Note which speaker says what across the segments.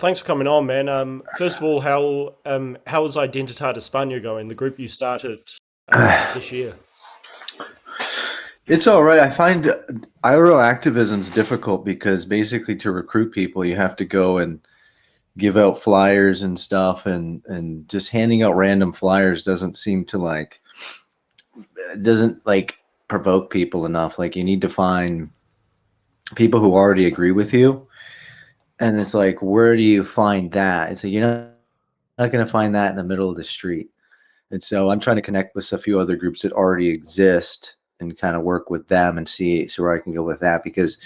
Speaker 1: Thanks for coming on, man. First of all, how is Identidad España going? The group you started this year.
Speaker 2: It's all right. I find IRL activism is difficult because basically to recruit people, you have to go and give out flyers and stuff, and just handing out random flyers doesn't like provoke people enough. Like you need to find people who already agree with you, and it's like, where do you find that? It's like you're not going to find that in the middle of the street. And so I'm trying to connect with a few other groups that already exist and kind of work with them and see where I can go with that, because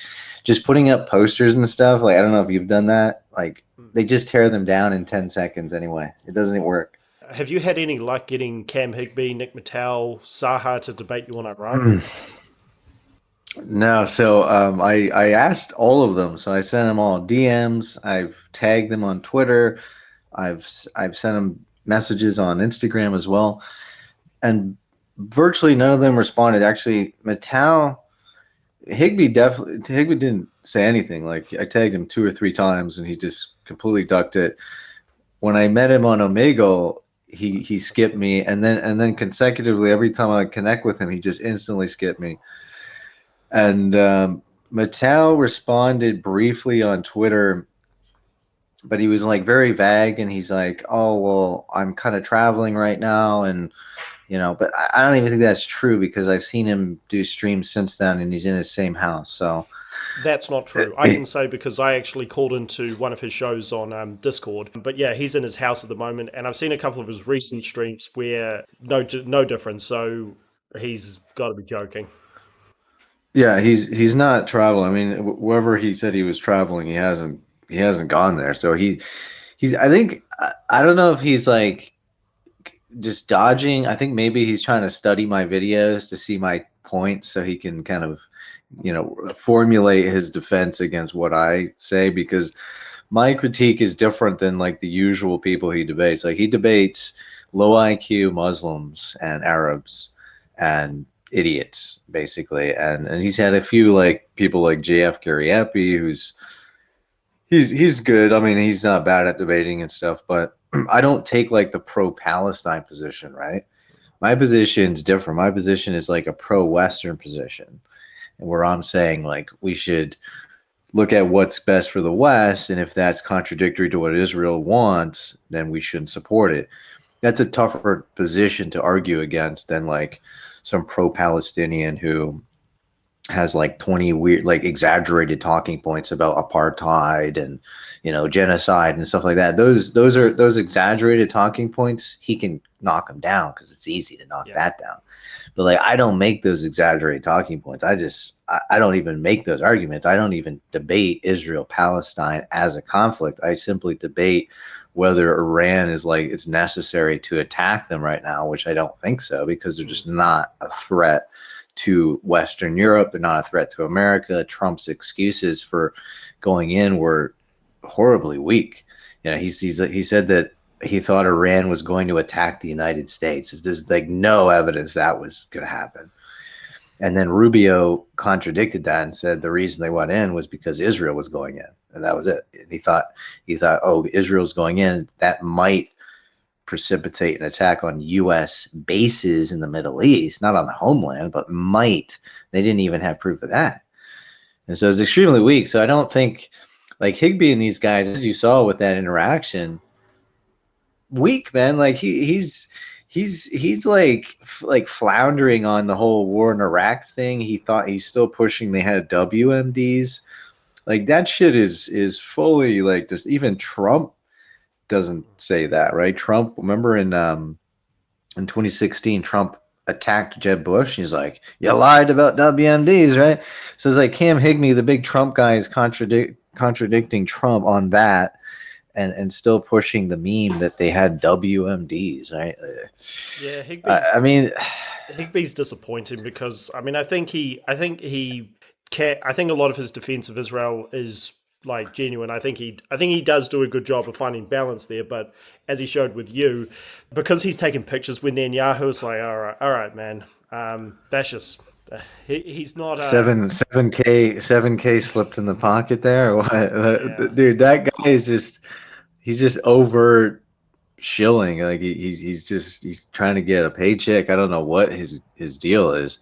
Speaker 2: just putting up posters and stuff, like I don't know if you've done that, like they just tear them down in 10 seconds anyway. It doesn't work.
Speaker 1: Have you had any luck getting Cam Higby, Nick Mattel, Saha to debate you on Iran?
Speaker 2: No, so I asked all of them. So I sent them all DMs. I've tagged them on Twitter. I've sent them messages on Instagram as well, and virtually none of them responded. Actually, Mattel, Higby didn't say anything. Like I tagged him 2 or 3 times, and he just completely ducked it. When I met him on Omegle, he skipped me, and then consecutively every time I connect with him, he just instantly skipped me. And Mattel responded briefly on Twitter, but he was like very vague, and he's like, "Oh well, I'm kind of traveling right now," and but I don't even think that's true because I've seen him do streams since then, and he's in his same house. So
Speaker 1: That's not true. I can say because I actually called into one of his shows on Discord. But yeah, he's in his house at the moment, and I've seen a couple of his recent streams where no difference. So he's got to be joking.
Speaker 2: yeah, he's not traveling. I mean, wherever he said he was traveling, he hasn't gone there. So he's I think I don't know if he's like just dodging. I think maybe he's trying to study my videos to see my points so he can kind of, formulate his defense against what I say, because my critique is different than like the usual people he debates. Like he debates low IQ Muslims and Arabs and idiots basically, and he's had a few like people like JF Gariepi, who's he's good. I mean, he's not bad at debating and stuff, but I don't take like the pro-Palestine position, right? My position's different. My position is like a pro-Western position, and where I'm saying like we should look at what's best for the West, and if that's contradictory to what Israel wants, then we shouldn't support it. That's a tougher position to argue against than like some pro-Palestinian who has like 20 weird, like exaggerated talking points about apartheid and genocide and stuff like that. Those exaggerated talking points. He can knock them down because it's easy to knock
Speaker 1: Yeah.
Speaker 2: that down. But like I don't make those exaggerated talking points. I don't even make those arguments. I don't even debate Israel Palestine as a conflict. I simply debate whether Iran is like it's necessary to attack them right now, which I don't think so, because they're just not a threat to Western Europe. They're not a threat to America. Trump's excuses for going in were horribly weak. He said that he thought Iran was going to attack the United States. There's like no evidence that was going to happen. And then Rubio contradicted that and said the reason they went in was because Israel was going in, and that was it. And he thought, oh, Israel's going in, that might precipitate an attack on U.S. bases in the Middle East, not on the homeland, but might. They didn't even have proof of that. And so it's extremely weak. So I don't think, like Higby and these guys, as you saw with that interaction, weak, man. Like he's like floundering on the whole war in Iraq thing. He thought he's still pushing they had WMDs. Like that shit is fully like this. Even Trump doesn't say that, right? Trump, remember in 2016, Trump attacked Jeb Bush. He's like, "You lied about WMDs, right?" So it's like Cam Higby, the big Trump guy, is contradicting Trump on that, and still pushing the meme that they had WMDs, right?
Speaker 1: Yeah,
Speaker 2: I mean,
Speaker 1: Higby's disappointing because I think a lot of his defense of Israel is like genuine. I think he does do a good job of finding balance there, but as he showed with you, because he's taking pictures with Netanyahu, it's like all right, man. That's just he's not
Speaker 2: 7K slipped in the pocket there. What?
Speaker 1: yeah.
Speaker 2: Dude, that guy is just. he's just over shilling. Like he's trying to get a paycheck. I don't know what his deal is,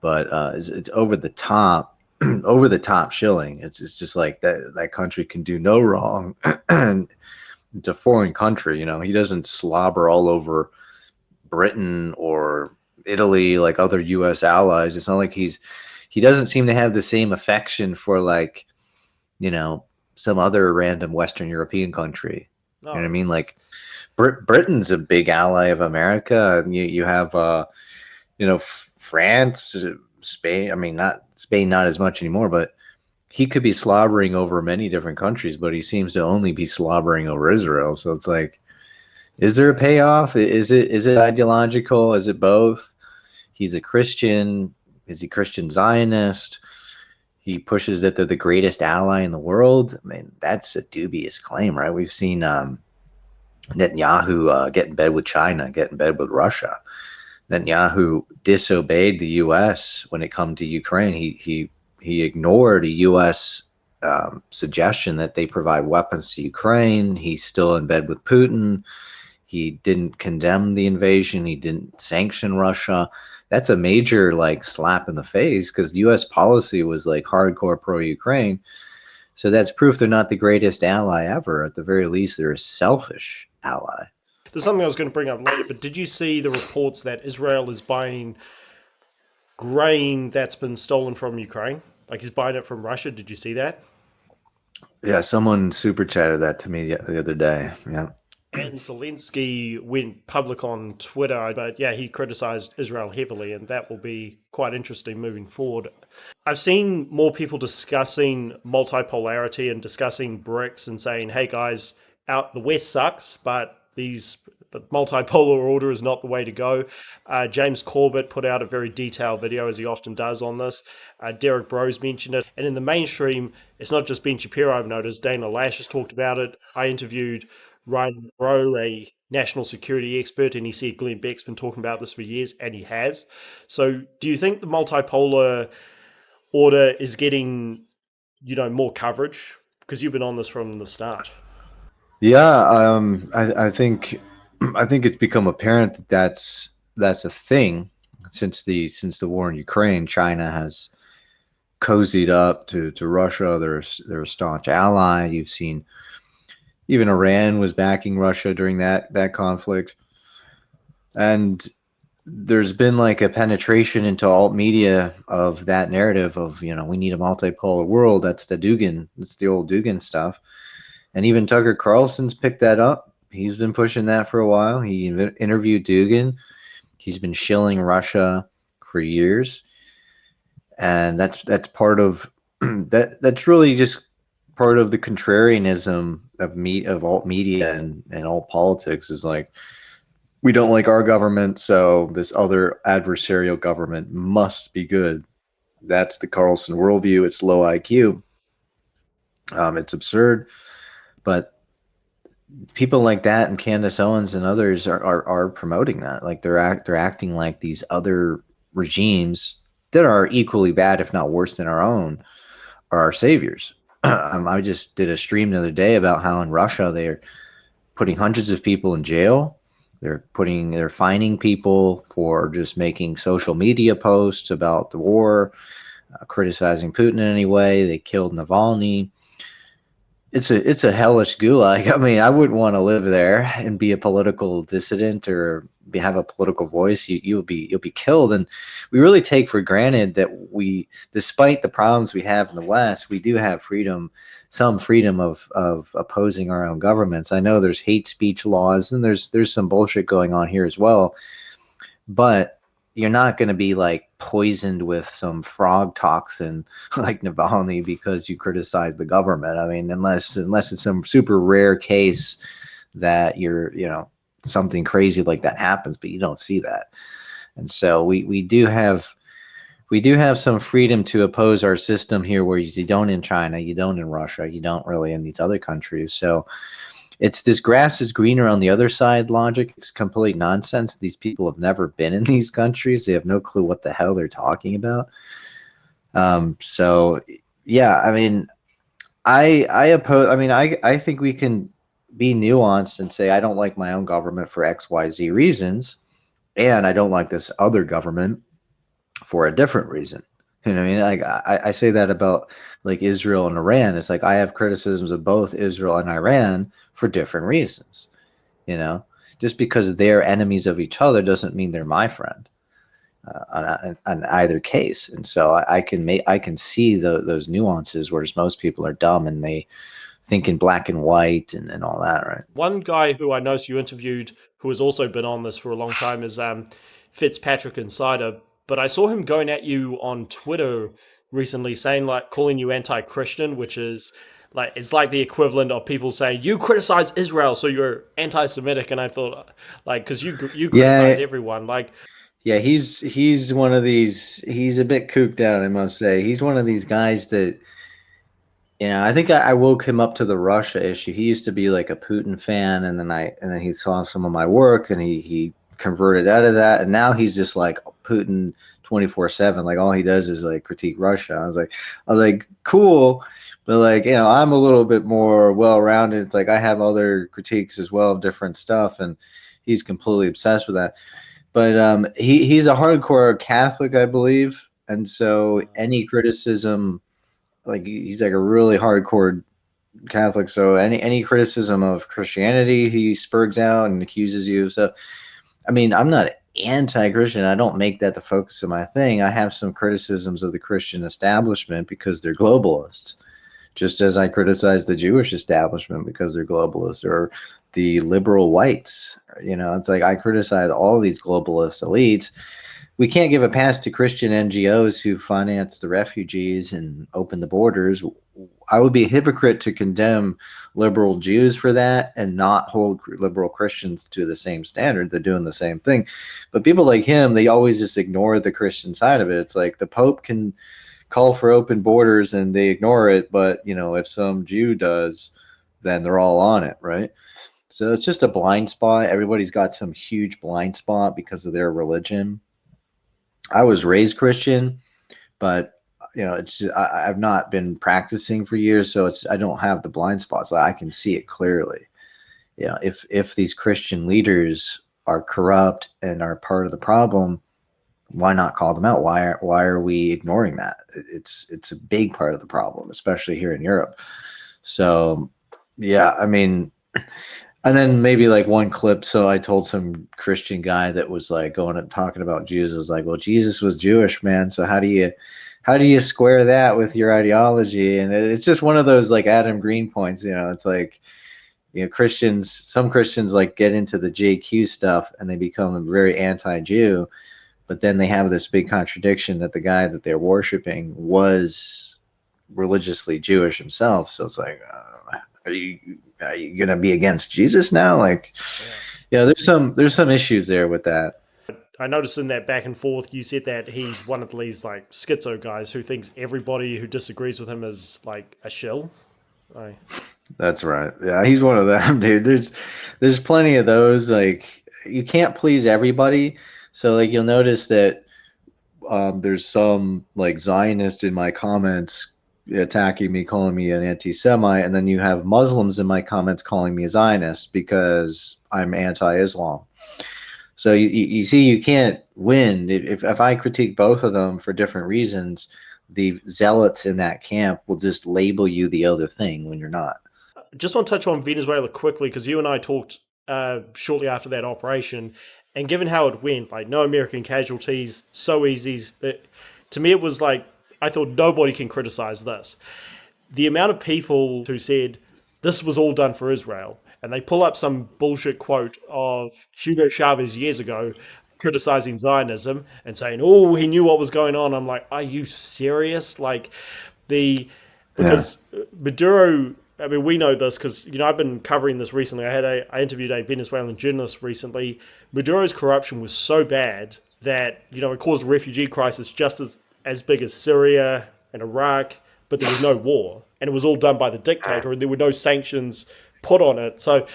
Speaker 2: but it's over the top, over the top shilling. It's just like that country can do no wrong, and it's a foreign country. You know, he doesn't slobber all over Britain or Italy like other U.S. allies. It's not like he doesn't seem to have the same affection for like, you know, some other random Western European country. You know what I
Speaker 1: No,
Speaker 2: mean?
Speaker 1: it's
Speaker 2: Like Britain's a big ally of America, and you have you know, France, Spain. I mean, not Spain, not as much anymore, but he could be slobbering over many different countries, but he seems to only be slobbering over Israel. So it's like, is there a payoff? Is it ideological? Is it both? He's a Christian. Is he Christian Zionist? He pushes that they're the greatest ally in the world. I mean, that's a dubious claim, right? We've seen Netanyahu get in bed with China, get in bed with Russia. Netanyahu disobeyed the U.S. when it come to Ukraine. He ignored a U.S. Suggestion that they provide weapons to Ukraine. He's still in bed with Putin. He didn't condemn the invasion. He didn't sanction Russia. That's a major like slap in the face because U.S. policy was like hardcore pro-Ukraine. So that's proof they're not the greatest ally ever. At the very least, they're a selfish ally.
Speaker 1: there's something I was going to bring up later, but did you see the reports that Israel is buying grain that's been stolen from Ukraine? Like he's buying it from Russia. Did you see that?
Speaker 2: Yeah, someone super chatted that to me the other day. Yeah.
Speaker 1: And Zelensky went public on Twitter, but yeah, he criticized Israel heavily, and that will be quite interesting moving forward. I've seen more people discussing multipolarity and discussing BRICS and saying, hey guys, out the West sucks, but the multipolar order is not the way to go. James Corbett put out a very detailed video, as he often does on this. Derek Bros mentioned it. And in the mainstream, it's not just Ben Shapiro, I've noticed. Dana Lash has talked about it. I interviewed Ryan Rowe, a national security expert, and he said Glenn Beck's been talking about this for years, and he has. So do you think the multipolar order is getting, more coverage? Because you've been on this from the start.
Speaker 2: Yeah, I think it's become apparent that that's a thing since the war in Ukraine. China has cozied up to Russia. They're a staunch ally. You've seen even Iran was backing Russia during that conflict, and there's been like a penetration into alt media of that narrative of, you know, we need a multipolar world. That's the old Dugin stuff. And even Tucker Carlson's picked that up. He's been pushing that for a while. He interviewed Dugin. He's been shilling Russia for years, and that's part of that's really just part of the contrarianism of alt media and alt politics is like, we don't like our government, so this other adversarial government must be good. That's the Carlson worldview. It's low IQ. It's absurd, but people like that and Candace Owens and others are promoting that. Like they're acting like these other regimes that are equally bad, if not worse than our own, are our saviors. I just did a stream the other day about how in Russia they're putting hundreds of people in jail. They're fining people for just making social media posts about the war, criticizing Putin in any way. They killed Navalny. It's a hellish gulag. I mean, I wouldn't want to live there and be a political dissident or have a political voice. You'll be killed. And we really take for granted that despite the problems we have in the West, we do have freedom, some freedom of opposing our own governments. I know there's hate speech laws and there's some bullshit going on here as well, but you're not going to be like poisoned with some frog toxin like Navalny because you criticize the government. I mean, unless it's some super rare case that something crazy like that happens, but you don't see that. And so we do have some freedom to oppose our system here, where you don't in China, you don't in Russia, you don't really in these other countries. So it's this grass is greener on the other side logic. It's complete nonsense. These people have never been in these countries. They have no clue what the hell they're talking about. So yeah, I mean, I oppose. I mean, I think we can be nuanced and say I don't like my own government for XYZ reasons, and I don't like this other government for a different reason. You know what I mean? Like I say that about like Israel and Iran. It's like I have criticisms of both Israel and Iran for different reasons. You know, just because they're enemies of each other doesn't mean they're my friend on either case. And so I can see those nuances, whereas most people are dumb and they think in black and white and all that, right?
Speaker 1: One guy who I noticed you interviewed, who has also been on this for a long time, is Fitzpatrick Insider. But I saw him going at you on Twitter recently, saying like calling you anti-Christian, which is like it's like the equivalent of people saying you criticize Israel, so you're anti-Semitic. And I thought like because you criticize
Speaker 2: Yeah,
Speaker 1: everyone, like
Speaker 2: yeah, he's one of these. He's a bit cooped out, I must say. He's one of these guys that, I think I woke him up to the Russia issue. He used to be like a Putin fan, and then he saw some of my work, and he converted out of that, and now he's just like Putin 24/7. Like all he does is like critique Russia. I was like, cool, but like I'm a little bit more well-rounded. It's like I have other critiques as well of different stuff, and he's completely obsessed with that. But he's a hardcore Catholic, I believe, and so any criticism, like he's like a really hardcore Catholic, so any criticism of Christianity, he spurgs out and accuses you. So, I mean, I'm not anti-Christian. I don't make that the focus of my thing. I have some criticisms of the Christian establishment because they're globalists, just as I criticize the Jewish establishment because they're globalists, or the liberal whites. It's like I criticize all these globalist elites. We can't give a pass to Christian NGOs who finance the refugees and open the borders. I would be a hypocrite to condemn liberal Jews for that and not hold liberal Christians to the same standard. They're doing the same thing. But people like him, they always just ignore the Christian side of it. It's like the Pope can call for open borders and they ignore it, but if some Jew does, then they're all on it, right? So it's just a blind spot. Everybody's got some huge blind spot because of their religion. I was raised Christian, but I've not been practicing for years, so I don't have the blind spots. I can see it clearly. If these Christian leaders are corrupt and are part of the problem, why not call them out? Why are we ignoring that? It's a big part of the problem, especially here in Europe. So yeah, I mean, and then maybe like one clip. So I told some Christian guy that was like going and talking about Jews. I was like, well, Jesus was Jewish, man. So how do you square that with your ideology? And it's just one of those like Adam Green points. It's like some Christians like get into the JQ stuff and they become very anti-Jew, but then they have this big contradiction that the guy that they're worshiping was religiously Jewish himself. So it's like, are you gonna be against Jesus now? Like, there's some issues there with that.
Speaker 1: I noticed in that back and forth, you said that he's one of these like schizo guys who thinks everybody who disagrees with him is like a shill. Right.
Speaker 2: That's right. Yeah, he's one of them, dude. There's plenty of those. Like, you can't please everybody. So like you'll notice that there's some like Zionist in my comments attacking me, calling me an anti-Semite, and then you have Muslims in my comments calling me a Zionist because I'm anti-Islam. So you see, you can't win. If I critique both of them for different reasons, the zealots in that camp will just label you the other thing when you're not.
Speaker 1: Just want to touch on Venezuela quickly because you and I talked shortly after that operation, and given how it went, like no American casualties, so easy. To me, it was like I thought nobody can criticize this. The amount of people who said this was all done for Israel, and they pull up some bullshit quote of Hugo Chavez years ago criticizing Zionism and saying, "Oh, he knew what was going on." I'm like, "Are you serious?" Like the
Speaker 2: Yeah.
Speaker 1: because Maduro. I mean, we know this because I've been covering this recently. I interviewed a Venezuelan journalist recently. Maduro's corruption was so bad that it caused a refugee crisis just as big as Syria and Iraq, but there was no war, and it was all done by the dictator, and there were no sanctions put on it. So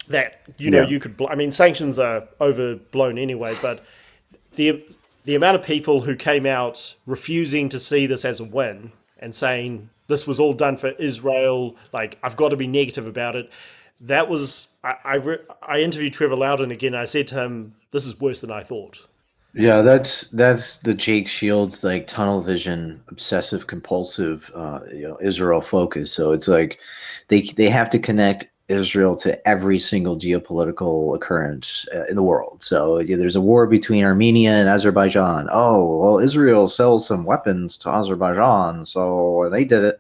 Speaker 1: that
Speaker 2: Yeah.
Speaker 1: you could. I mean, sanctions are overblown anyway, but the amount of people who came out refusing to see this as a win and saying this was all done for Israel, like I've got to be negative about it. that was I interviewed Trevor Loudon again. And I said to him, "This is worse than I thought."
Speaker 2: Yeah, that's the Jake Shields like tunnel vision, obsessive compulsive, Israel focus. So it's like they have to connect Israel to every single geopolitical occurrence in the world. So yeah, there's a war between Armenia and Azerbaijan. Oh, well, Israel sells some weapons to Azerbaijan, so they did it.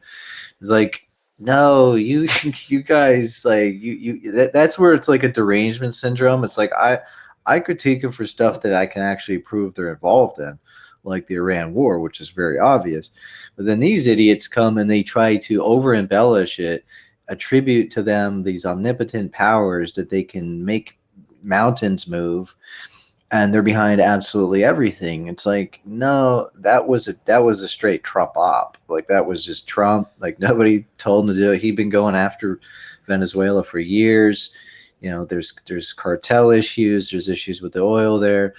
Speaker 2: It's like, no, you you guys like that's where it's like a derangement syndrome. It's like I critique them for stuff that I can actually prove they're involved in, like the Iran war, which is very obvious. But then these idiots come and they try to over embellish it, attribute to them these omnipotent powers that they can make mountains move, and they're behind absolutely everything. It's like, no, that was a straight Trump op. Like that was just Trump. Like nobody told him to do it. He'd been going after Venezuela for years. There's cartel issues. There's issues with the oil there.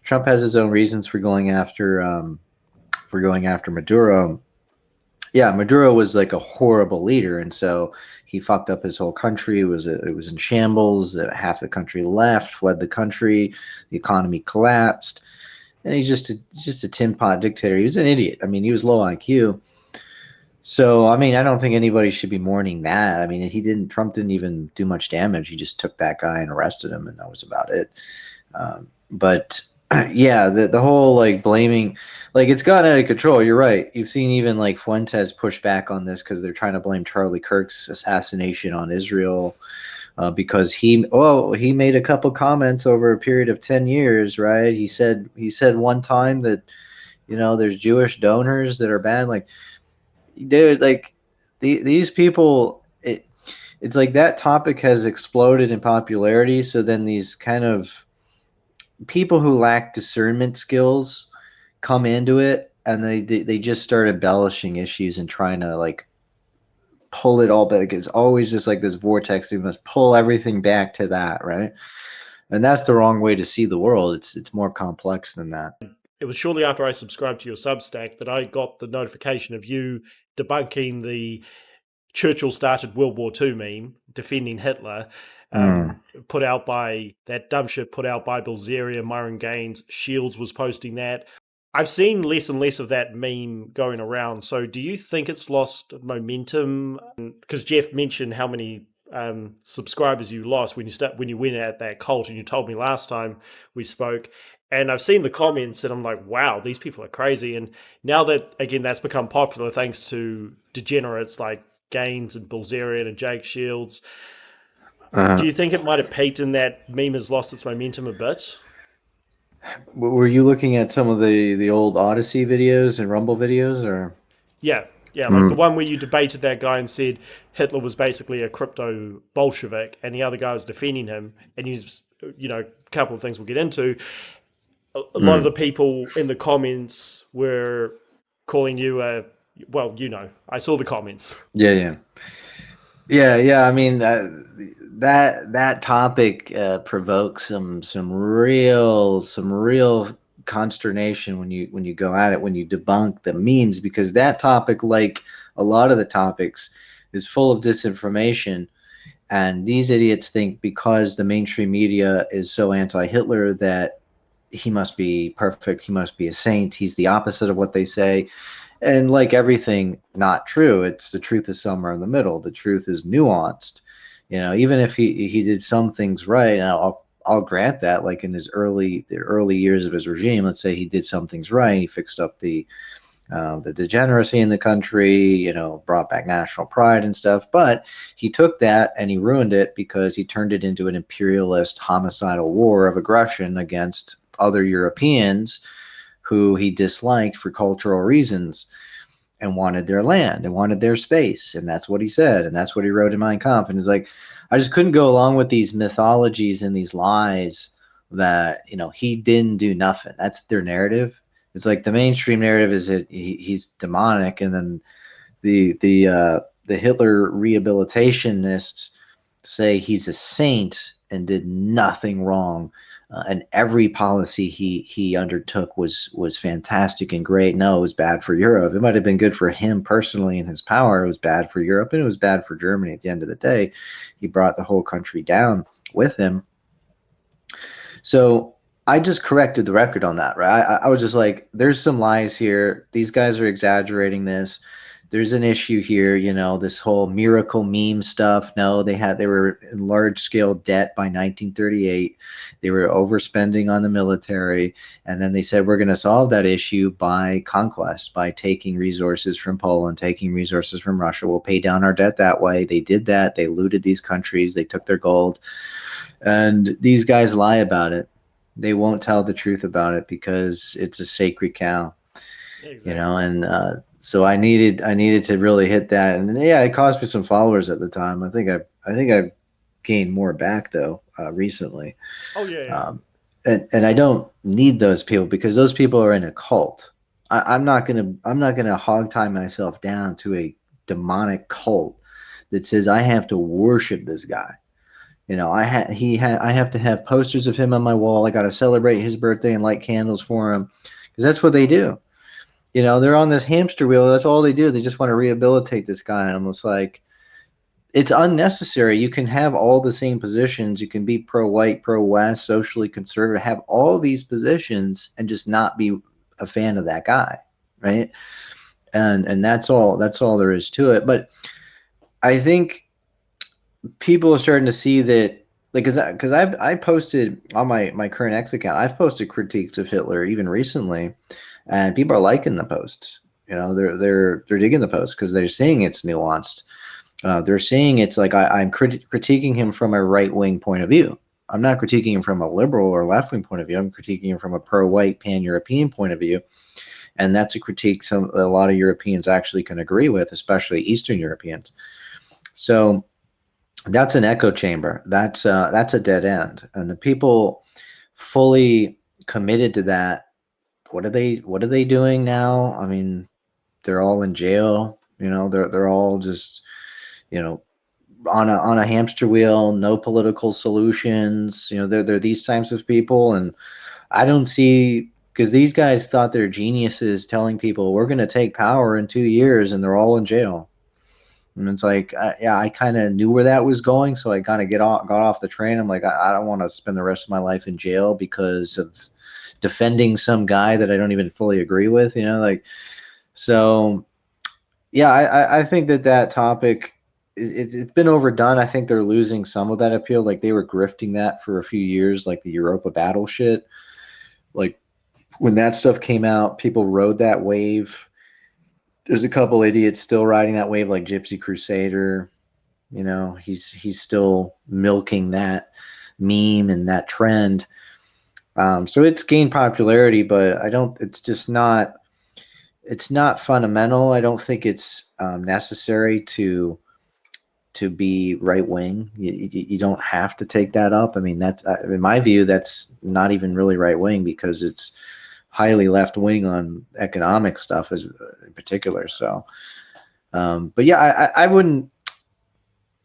Speaker 2: Trump has his own reasons for going after Maduro. Yeah, Maduro was like a horrible leader, and so he fucked up his whole country. It was in shambles. Half the country left, fled the country. The economy collapsed, and he's just a tin pot dictator. He was an idiot. I mean, he was low IQ. So I mean, I don't think anybody should be mourning that. I mean, Trump didn't even do much damage. He just took that guy and arrested him, and that was about it. But yeah, the whole like blaming, like it's gotten out of control. You're right. You've seen even like Fuentes push back on this because they're trying to blame Charlie Kirk's assassination on Israel, because he made a couple comments over a period of 10 years, right? He said one time that there's Jewish donors that are bad. Like, dude, like these people, it's like that topic has exploded in popularity. So then these kind of people who lack discernment skills come into it, and they just start embellishing issues and trying to like pull it all back. It's always just like this vortex. You must pull everything back to that, right? And that's the wrong way to see the world. It's more complex than that.
Speaker 1: It was shortly after I subscribed to your Substack that I got the notification of you debunking the Churchill started World War II meme defending Hitler,
Speaker 2: Mm.
Speaker 1: put out by that dumb shit put out by Bilzerian, Myron Gaines. Shields was posting that. I've seen less and less of that meme going around. So do you think it's lost momentum? Because Jeff mentioned how many subscribers you lost when you went at that cult, and you told me last time we spoke. And I've seen the comments, and I'm like, wow, these people are crazy. And now that again that's become popular thanks to degenerates like Gaines and Bilzerian and Jake Shields,
Speaker 2: Uh,
Speaker 1: do you think it might have peaked and that meme has lost its momentum a bit?
Speaker 2: were you looking at some of the old Odyssey videos and Rumble videos, or?
Speaker 1: Yeah, yeah, like the
Speaker 2: Mm.
Speaker 1: one where you debated that guy and said Hitler was basically a crypto Bolshevik, and the other guy was defending him, and a couple of things we'll get into. A lot of
Speaker 2: Mm.
Speaker 1: the people in the comments were calling you a well, I saw the comments.
Speaker 2: Yeah, yeah. Yeah, yeah. I mean, that topic provokes some real consternation when you go at it, when you debunk the memes, because that topic, like a lot of the topics, is full of disinformation. And these idiots think because the mainstream media is so anti-Hitler that he must be perfect, he must be a saint, he's the opposite of what they say. And like everything, not true. It's the truth is somewhere in the middle. The truth is nuanced. Even if he did some things right, and I'll grant that. Like in the early years of his regime, let's say he did some things right. He fixed up the degeneracy in the country. Brought back national pride and stuff. But he took that and he ruined it because he turned it into an imperialist, homicidal war of aggression against other Europeans who he disliked for cultural reasons and wanted their land and wanted their space. And that's what he said. And that's what he wrote in Mein Kampf. And it's like, I just couldn't go along with these mythologies and these lies that, he didn't do nothing. That's their narrative. It's like the mainstream narrative is that he's demonic. And then the Hitler rehabilitationists say he's a saint and did nothing wrong. and every policy he undertook was fantastic and great. No, it was bad for Europe. It might have been good for him personally and his power. It was bad for Europe, and it was bad for Germany. At the end of the day, he brought the whole country down with him. So I just corrected the record on that, right? I was just like, there's some lies here. These guys are exaggerating this. There's an issue here, this whole miracle meme stuff. No, they were in large scale debt by 1938. They were overspending on the military, and then they said we're going to solve that issue by conquest, by taking resources from Poland, taking resources from Russia. We'll pay down our debt that way. They did that. They looted these countries. They took their gold. And these guys lie about it. They won't tell the truth about it because it's a sacred cow,
Speaker 1: Exactly.
Speaker 2: And so I needed to really hit that, and yeah, it cost me some followers at the time. I think I've gained more back though recently.
Speaker 1: Oh yeah.
Speaker 2: And I don't need those people because those people are in a cult. I'm not gonna hog tie myself down to a demonic cult that says I have to worship this guy. I have to have posters of him on my wall. I got to celebrate his birthday and light candles for him because that's what they do. They're on this hamster wheel. That's all they do. They just want to rehabilitate this guy. And I'm just like, it's unnecessary. You can have all the same positions. You can be pro-white, pro-West, socially conservative, have all these positions and just not be a fan of that guy, right? And that's all there is to it. But I think people are starting to see that, like, because I posted on my current X account, I've posted critiques of Hitler even recently, and people are liking the posts. They're digging the post because they're seeing it's nuanced. They're seeing it's like I'm critiquing him from a right wing point of view. I'm not critiquing him from a liberal or left wing point of view. I'm critiquing him from a pro-white pan-European point of view, and that's a critique a lot of Europeans actually can agree with, especially Eastern Europeans. So that's an echo chamber. That's a dead end, and the people fully committed to that. What are they doing now? I mean, they're all in jail. They're all just on a hamster wheel. No political solutions. They're these types of people, and I don't see, because these guys thought they're geniuses telling people we're going to take power in 2 years, and they're all in jail. And it's like, I kind of knew where that was going, so I kind of got off the train. I'm like, I don't want to spend the rest of my life in jail because of defending some guy that I don't even fully agree with, so yeah, I think that topic, it's been overdone. I think they're losing some of that appeal. Like, they were grifting that for a few years, like the Europa battle shit. Like, when that stuff came out, people rode that wave. There's a couple idiots still riding that wave, like Gypsy Crusader. He's still milking that meme and that trend. So it's gained popularity, but it's just not. It's not fundamental. I don't think it's necessary to be right wing. You don't have to take that up. I mean, that's, in my view, that's not even really right wing because it's highly left wing on economic stuff in particular. So, but yeah, I wouldn't.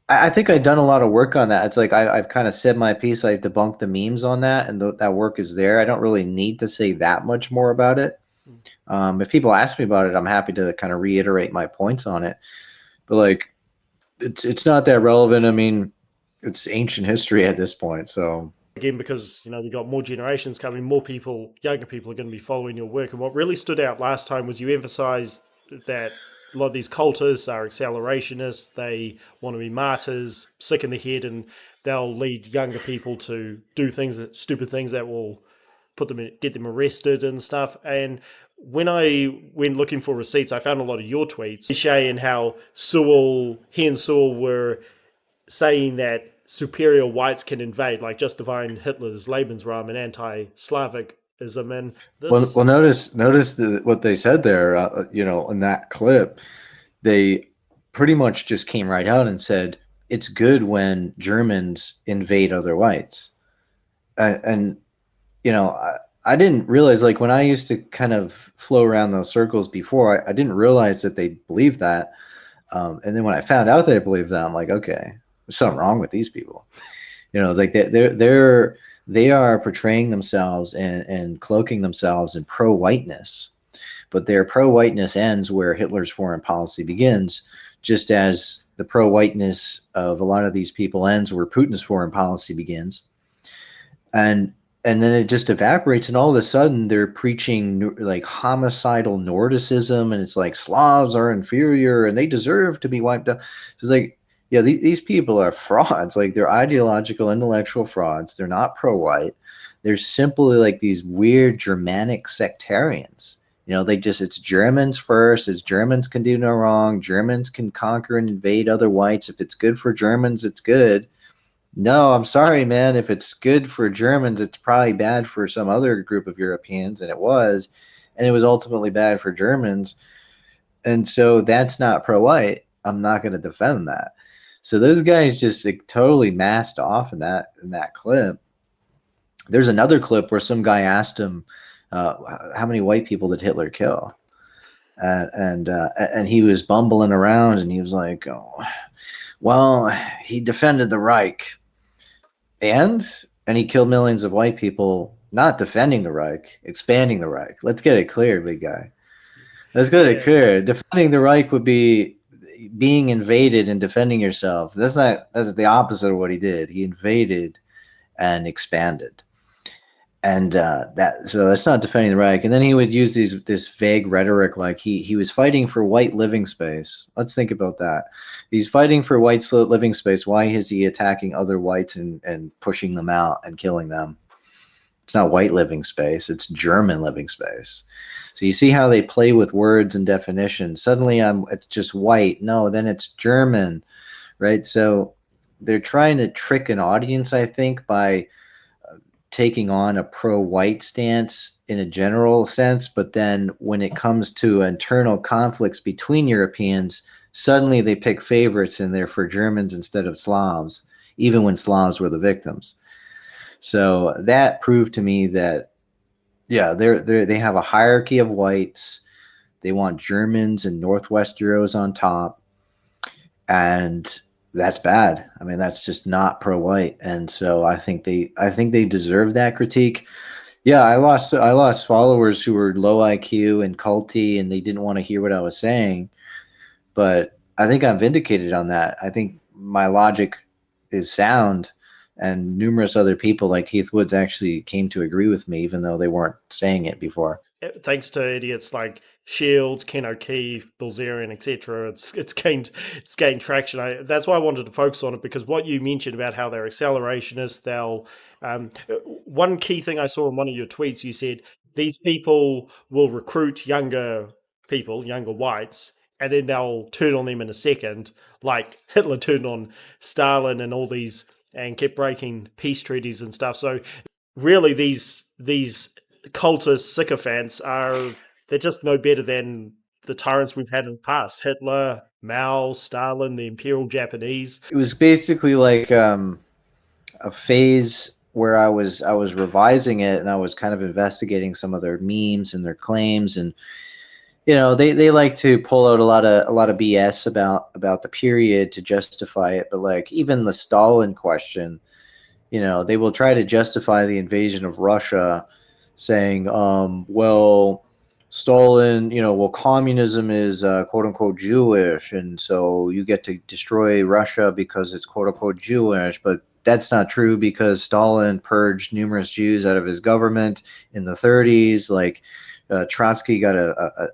Speaker 2: I think I've done a lot of work on that. It's like I've kind of said my piece. I debunked the memes on that, and that work is there. I don't really need to say that much more about it. If people ask me about it, I'm happy to kind of reiterate my points on it. But like, it's not that relevant. I mean, it's ancient history at this point. So
Speaker 1: Again, because we've got more generations coming, more people, younger people are going to be following your work. And what really stood out last time was you emphasized that a lot of these cultists are accelerationists. They want to be martyrs, sick in the head, and they'll lead younger people to do stupid things that will get them arrested and stuff. And when I went looking for receipts, I found a lot of your tweets, Shay, and how he and Sewell were saying that superior whites can invade, like justifying Hitler's Lebensraum and anti-Slavicism. And this,
Speaker 2: well, notice what they said there. In that clip, they pretty much just came right out and said it's good when Germans invade other whites, and I didn't realize, like, when I used to kind of flow around those circles before, I didn't realize that they believed that. And then when I found out they believed that, I'm like, okay, there's something wrong with these people. Like they're they are portraying themselves and cloaking themselves in pro-whiteness. But their pro-whiteness ends where Hitler's foreign policy begins, just as the pro-whiteness of a lot of these people ends where Putin's foreign policy begins. And then it just evaporates, and all of a sudden they're preaching like homicidal Nordicism, and it's like Slavs are inferior and they deserve to be wiped out. It's like, yeah, these people are frauds. Like, they're ideological, intellectual frauds. They're not pro-white. They're simply like these weird Germanic sectarians. It's Germans first. It's Germans can do no wrong. Germans can conquer and invade other whites. If it's good for Germans, it's good. No, I'm sorry, man. If it's good for Germans, it's probably bad for some other group of Europeans, and it was. And it was ultimately bad for Germans. And so that's not pro-white. I'm not going to defend that. So those guys just like, totally masked off in that clip. There's another clip where some guy asked him, how many white people did Hitler kill? And he was bumbling around, and he was like, oh, well, he defended the Reich. And he killed millions of white people, not defending the Reich, expanding the Reich. Let's get it clear, big guy. Let's get it clear. Defending the Reich would be being invaded and defending yourself. That's the opposite of what he did. He invaded and expanded. And so that's not defending the Reich. And then he would use this vague rhetoric like he was fighting for white living space. Let's think about that. He's fighting for white living space. Why is he attacking other whites and pushing them out and killing them? It's not white living space. It's German living space. So you see how they play with words and definitions. Suddenly it's just white. No, then it's German, right? So they're trying to trick an audience, I think, by taking on a pro-white stance in a general sense, but then when it comes to internal conflicts between Europeans, suddenly they pick favorites and they're for Germans instead of Slavs, even when Slavs were the victims. So that proved to me that, yeah, they have a hierarchy of whites. They want Germans and Northwest Euros on top, and that's bad. I mean, that's just not pro-white, and so I think they deserve that critique. Yeah, I lost followers who were low IQ and culty, and they didn't want to hear what I was saying. But I think I'm vindicated on that. I think my logic is sound, and numerous other people like Keith Woods actually came to agree with me, even though they weren't saying it before.
Speaker 1: Thanks to idiots like Shields, Ken O'Keefe, Bilzerian, etc., it's gained traction. That's why I wanted to focus on it, because what you mentioned about how they're accelerationists, one key thing I saw in one of your tweets, you said these people will recruit younger people, younger whites, and then they'll turn on them in a second, like Hitler turned on Stalin and all these, and kept breaking peace treaties and stuff. So really, these cultist sycophants they're just no better than the tyrants we've had in the past. Hitler, Mao, Stalin, the Imperial Japanese.
Speaker 2: It was basically like a phase where I was revising it, and I was kind of investigating some of their memes and their claims, and they like to pull out a lot of BS about the period to justify it. But like even the Stalin question, they will try to justify the invasion of Russia, saying, well, Stalin, communism is quote unquote Jewish, and so you get to destroy Russia because it's quote unquote Jewish. But that's not true, because Stalin purged numerous Jews out of his government in the 30s. Like Trotsky got a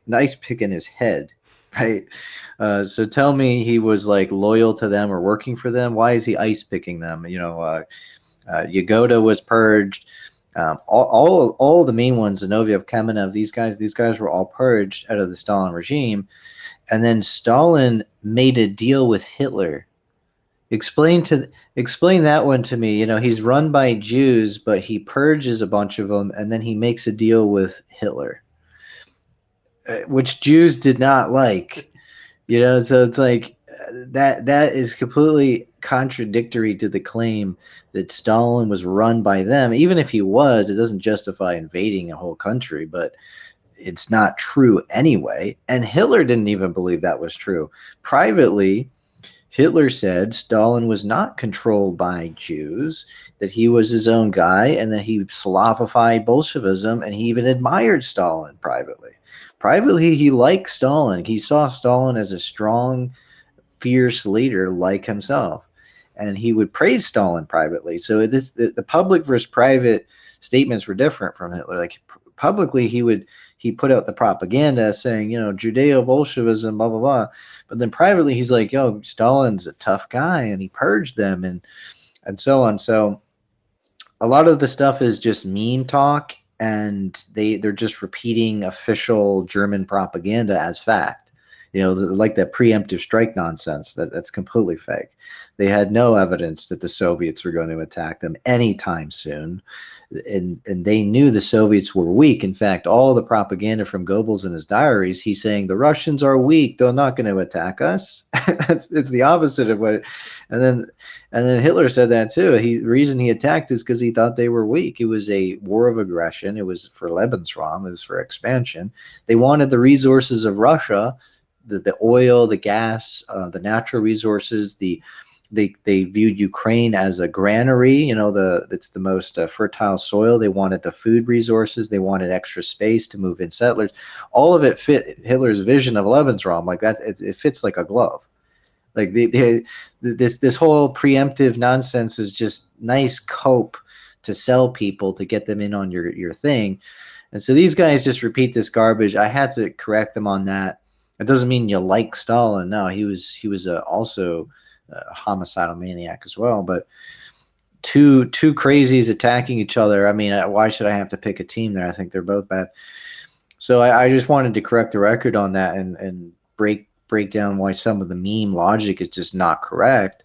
Speaker 2: nice pick in his head, right? So tell me he was like loyal to them or working for them. Why is he ice picking them? Yagoda was purged. All the main ones, Zinoviev, Kamenev, these guys were all purged out of the Stalin regime, and then Stalin made a deal with Hitler. Explain that one to me. He's run by Jews, but he purges a bunch of them, and then he makes a deal with Hitler, which Jews did not like. So it's like that is completely contradictory to the claim that Stalin was run by them. Even if he was, it doesn't justify invading a whole country, but it's not true anyway. And Hitler didn't even believe that was true. Privately, Hitler said Stalin was not controlled by Jews, that he was his own guy, and that he Slavified Bolshevism, and he even admired Stalin privately. Privately, he liked Stalin. He saw Stalin as a strong, fierce leader like himself, and he would praise Stalin privately. So the public versus private statements were different from Hitler. Like publicly, he put out the propaganda saying, Judeo-Bolshevism, blah blah blah, but then privately he's like, yo, Stalin's a tough guy, and he purged them, and so on. So a lot of the stuff is just meme talk, and they're just repeating official German propaganda as fact. Like that preemptive strike nonsense. That's completely fake. They had no evidence that the Soviets were going to attack them anytime soon, and they knew the Soviets were weak. In fact, all the propaganda from Goebbels in his diaries, he's saying the Russians are weak; they're not going to attack us. It's the opposite of what. And then Hitler said that too. The reason he attacked is because he thought they were weak. It was a war of aggression. It was for Lebensraum. It was for expansion. They wanted the resources of Russia, the oil, the gas, the natural resources. They viewed Ukraine as a granary. It's the most fertile soil. They wanted the food resources. They wanted extra space to move in settlers. All of it fit Hitler's vision of Lebensraum. Like that, it fits like a glove. Like this whole preemptive nonsense is just nice cope to sell people to get them in on your thing. And so these guys just repeat this garbage. I had to correct them on that. It doesn't mean you like Stalin. No, he was also a homicidal maniac as well. But two crazies attacking each other. I mean, why should I have to pick a team there? I think they're both bad. So I just wanted to correct the record on that and break down why some of the meme logic is just not correct.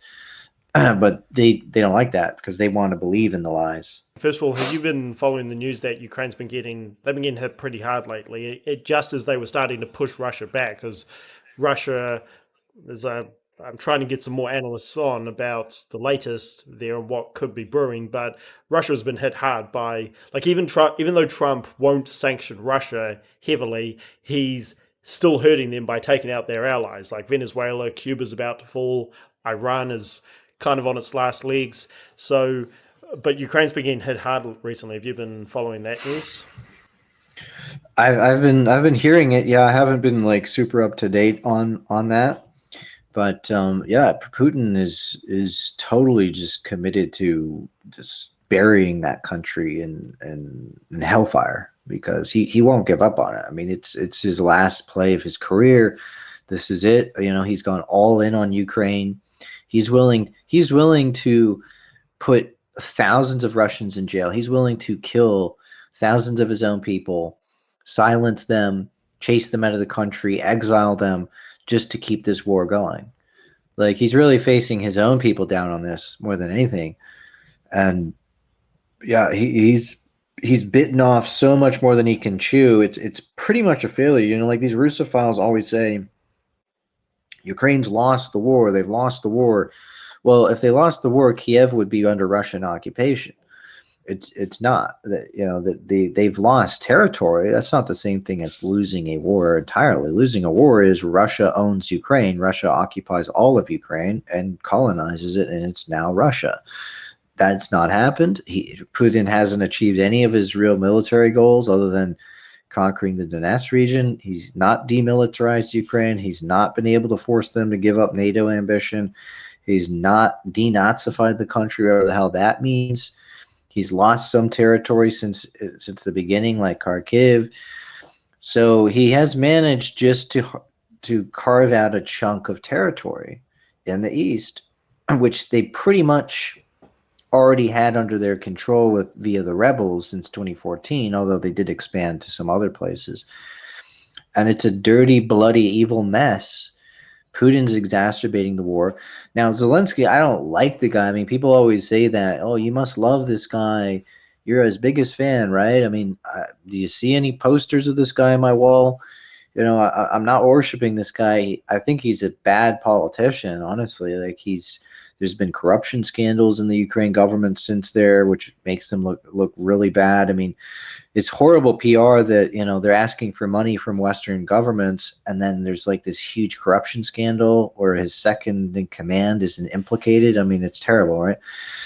Speaker 2: But they don't like that because they want to believe in the lies.
Speaker 1: First of all, have you been following the news that Ukraine's been getting hit pretty hard lately? Just as they were starting to push Russia back, because Russia is I'm trying to get some more analysts on about the latest there and what could be brewing, but Russia has been hit hard by, like, even though Trump won't sanction Russia heavily, he's still hurting them by taking out their allies. Like Venezuela, Cuba's about to fall, Iran is kind of on its last legs. So, but Ukraine's been getting hit hard recently. Have you been following that news?
Speaker 2: I've been hearing it. Yeah, I haven't been like super up to date on that. But yeah, Putin is totally just committed to just burying that country in hellfire, because he won't give up on it. I mean, it's his last play of his career. This is it. He's gone all in on Ukraine. He's willing to put thousands of Russians in jail. He's willing to kill thousands of his own people, silence them, chase them out of the country, exile them, just to keep this war going. Like, he's really facing his own people down on this more than anything. And yeah, he's bitten off so much more than he can chew. It's pretty much a failure. Like these Russophiles always say, Ukraine's lost the war. They've lost the war. Well, if they lost the war, Kiev would be under Russian occupation. It's not that they've lost territory. That's not the same thing as losing a war entirely. Losing a war is Russia owns Ukraine. Russia occupies all of Ukraine and colonizes it, and it's now Russia. That's not happened. Putin hasn't achieved any of his real military goals other than conquering the Donetsk region. He's not demilitarized Ukraine. He's not been able to force them to give up NATO ambition. He's not denazified the country, whatever the hell that means. He's lost some territory since the beginning, like Kharkiv. So he has managed just to carve out a chunk of territory in the east, which they pretty much already had under their control via the rebels since 2014, although they did expand to some other places. And it's a dirty, bloody, evil mess. Putin's exacerbating the war. Now, Zelensky, I don't like the guy. I mean, people always say that, oh, you must love this guy. You're his biggest fan, right? I mean, do you see any posters of this guy on my wall? I'm not worshiping this guy. I think he's a bad politician, honestly. Like, he's There's been corruption scandals in the Ukraine government since there, which makes them look really bad. I mean, it's horrible PR that, they're asking for money from Western governments, and then there's like this huge corruption scandal where his second in command isn't implicated. I mean, it's terrible, right?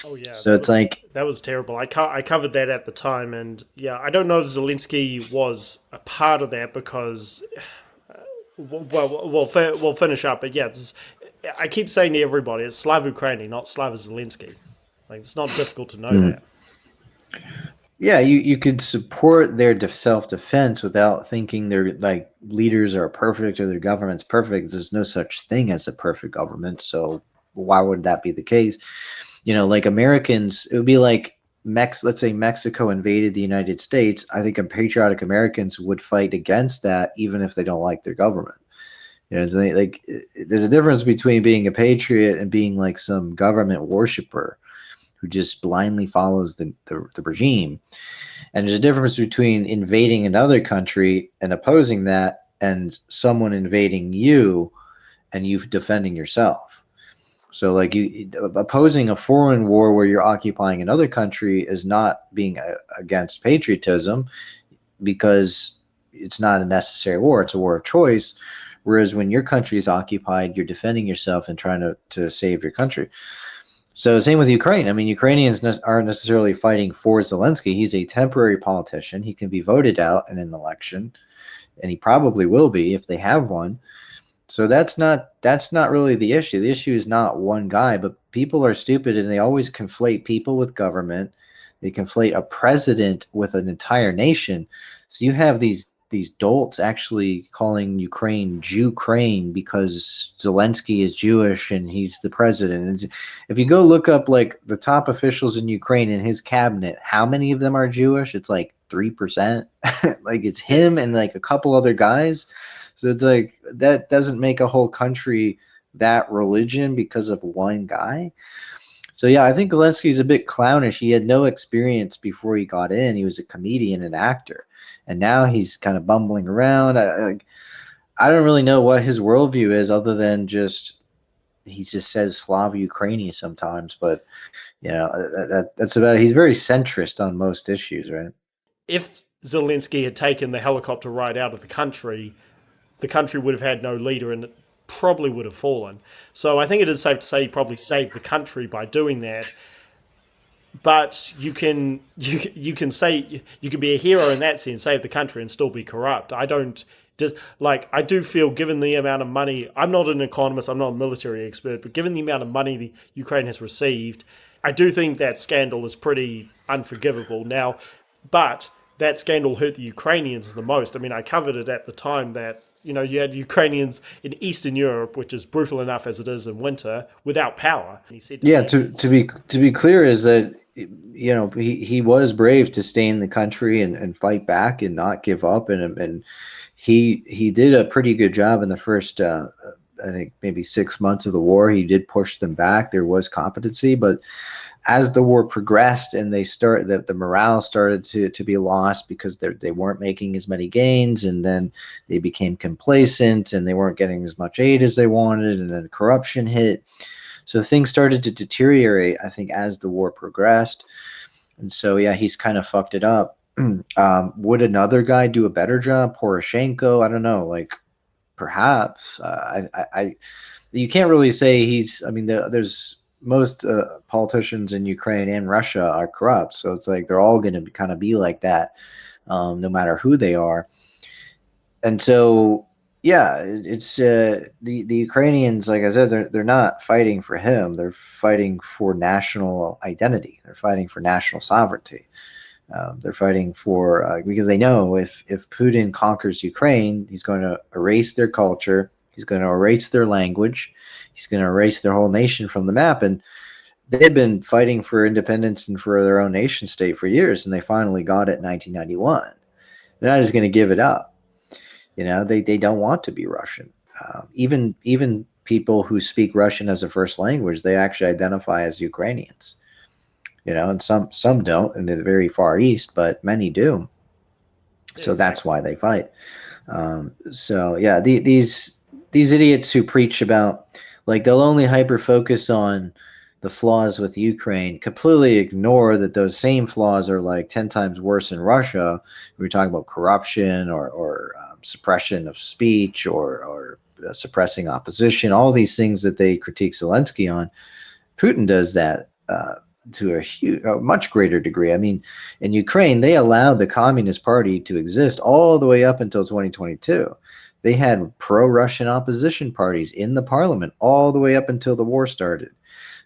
Speaker 1: Oh yeah,
Speaker 2: So it's like,
Speaker 1: that was terrible. I covered that at the time, and yeah, I don't know if Zelensky was a part of that because, we'll finish up. But yeah, I keep saying to everybody, it's Slav Ukraini, not Slava Zelensky. Like it's not difficult to know that.
Speaker 2: yeah, you could support their self-defense without thinking their like leaders are perfect or their government's perfect. There's no such thing as a perfect government, so why would that be the case? Like Americans, it would be like let's say Mexico invaded the United States. I think patriotic Americans would fight against that even if they don't like their government. So like there's a difference between being a patriot and being like some government worshiper who just blindly follows the regime. And there's a difference between invading another country and opposing that and someone invading you and you defending yourself. So like you opposing a foreign war where you're occupying another country is not being against patriotism, because it's not a necessary war. It's a war of choice. Whereas when your country is occupied, you're defending yourself and trying to save your country. So same with Ukraine. I mean, Ukrainians aren't necessarily fighting for Zelensky. He's a temporary politician. He can be voted out in an election, and he probably will be if they have one. So that's not really the issue. The issue is not one guy, but people are stupid and they always conflate people with government. They conflate a president with an entire nation. So you have these dolts actually calling Ukraine Jew-crane because Zelensky is Jewish and he's the president. And if you go look up like the top officials in Ukraine and his cabinet, how many of them are Jewish? It's like 3%. Like it's him and like a couple other guys. So it's like that doesn't make a whole country that religion because of one guy. So yeah, I think Zelensky's a bit clownish. He had no experience before he got in. He was a comedian and actor, and now he's kind of bumbling around. I don't really know what his worldview is, other than he just says Slav Ukraini sometimes. But that's about it. He's very centrist on most issues, right?
Speaker 1: If Zelensky had taken the helicopter ride out of the country would have had no leader and it probably would have fallen. So I think it is safe to say he probably saved the country by doing that. But you can say you can be a hero in that sense, save the country and still be corrupt. I do feel, given the amount of money, I'm not an economist, I'm not a military expert, but given the amount of money the Ukraine has received, I do think that scandal is pretty unforgivable now. But that scandal hurt the Ukrainians the most. I mean, I covered it at the time that you had Ukrainians in Eastern Europe, which is brutal enough as it is in winter, without power. And he said,
Speaker 2: "Yeah, to be clear is that he was brave to stay in the country and fight back and not give up, and he did a pretty good job in the first I think maybe 6 months of the war. He did push them back. There was competency, but as the war progressed and the morale started to be lost because they weren't making as many gains, and then they became complacent and they weren't getting as much aid as they wanted, and then corruption hit. So things started to deteriorate, I think, as the war progressed. And so, yeah, he's kind of fucked it up. Would another guy do a better job? Poroshenko? I don't know. Like, perhaps. You can't really say there's most politicians in Ukraine and Russia are corrupt, so it's like they're all going to kind of be like that, no matter who they are. And so, yeah, it's the Ukrainians, like I said, they're not fighting for him. They're fighting for national identity. They're fighting for national sovereignty. They're fighting for because they know if Putin conquers Ukraine, he's going to erase their culture. He's going to erase their language. He's going to erase their whole nation from the map. And they had been fighting for independence and for their own nation state for years, and they finally got it in 1991. They're not just going to give it up. They don't want to be Russian. Even people who speak Russian as a first language, they actually identify as Ukrainians. And some don't in the very far east, but many do. So that's why they fight. So yeah, these idiots who preach about, like, they'll only hyper focus on the flaws with Ukraine, completely ignore that those same flaws are like 10 times worse in Russia. We're talking about corruption or suppression of speech or suppressing opposition, all these things that they critique Zelensky on. Putin does that to a much greater degree. I mean, in Ukraine, they allowed the Communist Party to exist all the way up until 2022. They had pro-Russian opposition parties in the parliament all the way up until the war started.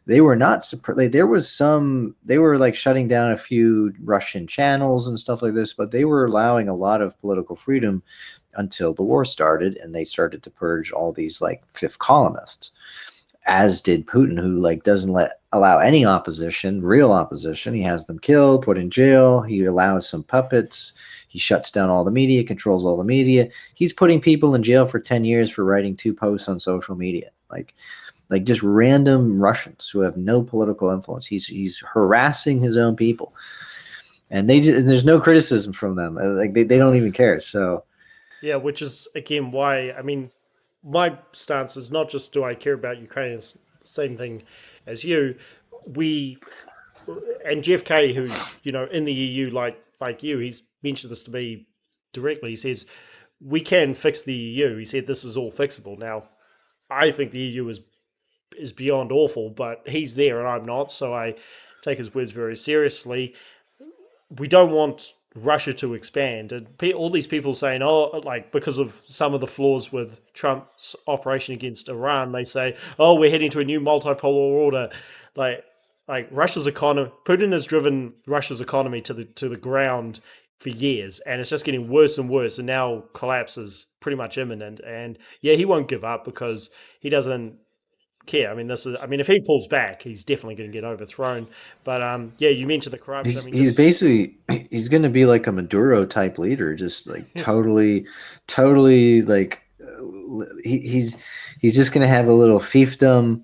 Speaker 2: They were not there was some, they were like shutting down a few Russian channels and stuff like this, but they were allowing a lot of political freedom until the war started, and they started to purge all these like fifth columnists, as did Putin, who like doesn't allow any opposition, real opposition. He has them killed, put in jail. He allows some puppets. He shuts down all the media, controls all the media. He's putting people in jail for 10 years for writing 2 posts on social media. Like just random Russians who have no political influence. He's harassing his own people, and there's no criticism from them. Like they don't even care. So
Speaker 1: Yeah, which is again why, I mean, my stance is not just do I care about Ukraine, it's the same thing as you. We and Jeff Kay, who's in the EU like you, he's mentioned this to me directly. He says we can fix the EU. He said this is all fixable. Now, I think the EU is beyond awful, but he's there and I'm not, so I take his words very seriously. We don't want Russia to expand, and all these people saying, oh, like because of some of the flaws with Trump's operation against Iran, they say, oh, we're heading to a new multipolar order. Like Russia's economy, Putin has driven Russia's economy to the ground for years, and it's just getting worse and worse, and now collapse is pretty much imminent. And yeah, he won't give up because he doesn't care. I mean, if he pulls back, he's definitely going to get overthrown. But yeah, you mentioned the corruption. I mean,
Speaker 2: he's basically he's going to be like a Maduro type leader, just like totally like he's just going to have a little fiefdom,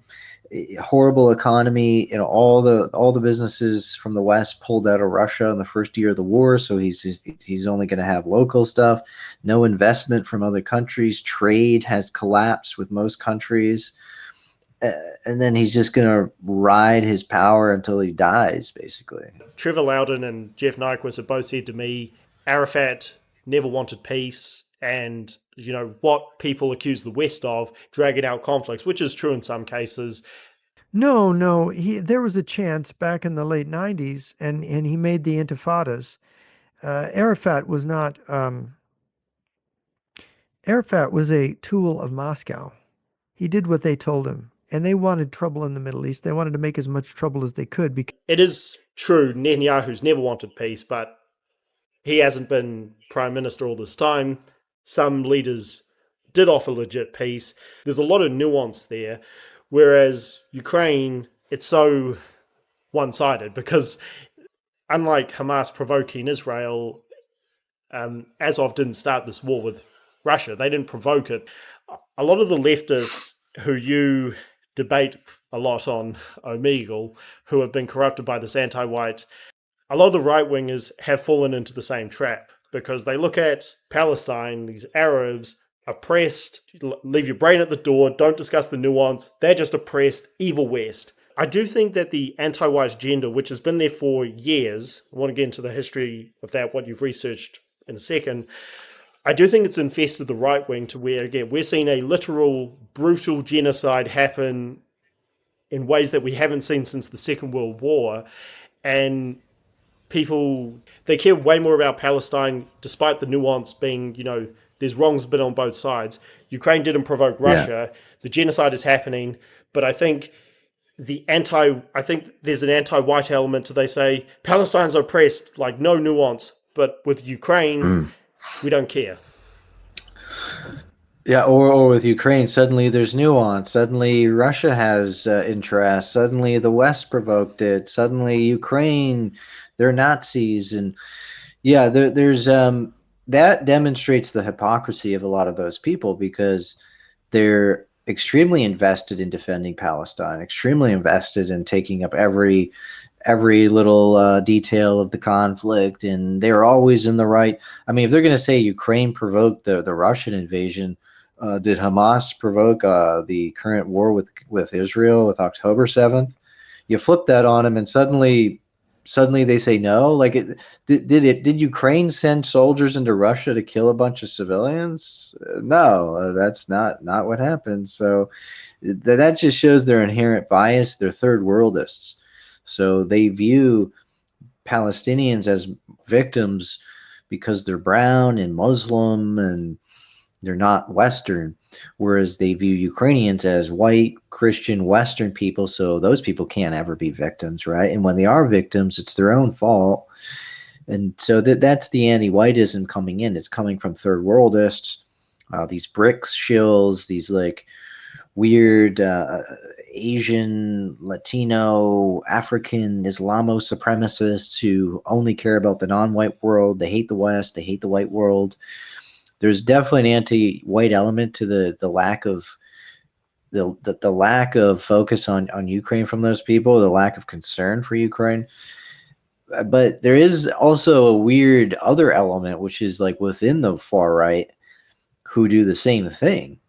Speaker 2: horrible economy. All the businesses from the West pulled out of Russia in the first year of the war, so he's only going to have local stuff. No investment from other countries. Trade has collapsed with most countries. And then he's just going to ride his power until he dies, basically.
Speaker 1: Trevor Loudon and Jeff Nyquist have both said to me, Arafat never wanted peace, and what people accuse the West of, dragging out conflicts, which is true in some cases.
Speaker 3: No, there was a chance back in the late 90s, and he made the intifadas. Arafat was not. Arafat was a tool of Moscow. He did what they told him. And they wanted trouble in the Middle East. They wanted to make as much trouble as they could.
Speaker 1: It is true, Netanyahu's never wanted peace, but he hasn't been prime minister all this time. Some leaders did offer legit peace. There's a lot of nuance there, whereas Ukraine, it's so one-sided because unlike Hamas provoking Israel, Azov didn't start this war with Russia. They didn't provoke it. A lot of the leftists who you debate a lot on Omegle, who have been corrupted by this anti-white, a lot of the right-wingers have fallen into the same trap because they look at Palestine, these Arabs, oppressed, leave your brain at the door, don't discuss the nuance, they're just oppressed, evil West. I do think that the anti-white agenda, which has been there for years, I want to get into the history of that, what you've researched in a second, I do think it's infested the right wing to where, again, we're seeing a literal, brutal genocide happen in ways that we haven't seen since the Second World War. And people, they care way more about Palestine, despite the nuance being, there's wrongs been on both sides. Ukraine didn't provoke Russia. Yeah. The genocide is happening. But I think there's an anti-white element to, they say, Palestine's oppressed, like no nuance. But with Ukraine, we don't care.
Speaker 2: Yeah, or with Ukraine, suddenly there's nuance. Suddenly Russia has interest. Suddenly the West provoked it. Suddenly Ukraine, they're Nazis. And yeah, there's that demonstrates the hypocrisy of a lot of those people because they're extremely invested in defending Palestine, extremely invested in taking up every little detail of the conflict, and they're always in the right. I mean, if they're going to say Ukraine provoked the Russian invasion, did Hamas provoke the current war with Israel with October 7th? You flip that on them, and suddenly they say no. Like, did Ukraine send soldiers into Russia to kill a bunch of civilians? No, that's not what happened. So that just shows their inherent bias. They're third worldists, so they view Palestinians as victims because they're brown and Muslim and they're not Western, whereas they view Ukrainians as white, Christian, Western people, so those people can't ever be victims, right? And when they are victims, it's their own fault. And so that's the anti-whiteism coming in. It's coming from third worldists, these BRICS shills, these like weird Asian, Latino, African, Islamo supremacists who only care about the non-white world. They hate the West. They hate the white world. There's definitely an anti-white element to the lack of the lack of focus on Ukraine from those people, the lack of concern for Ukraine. But there is also a weird other element, which is like within the far right, who do the same thing,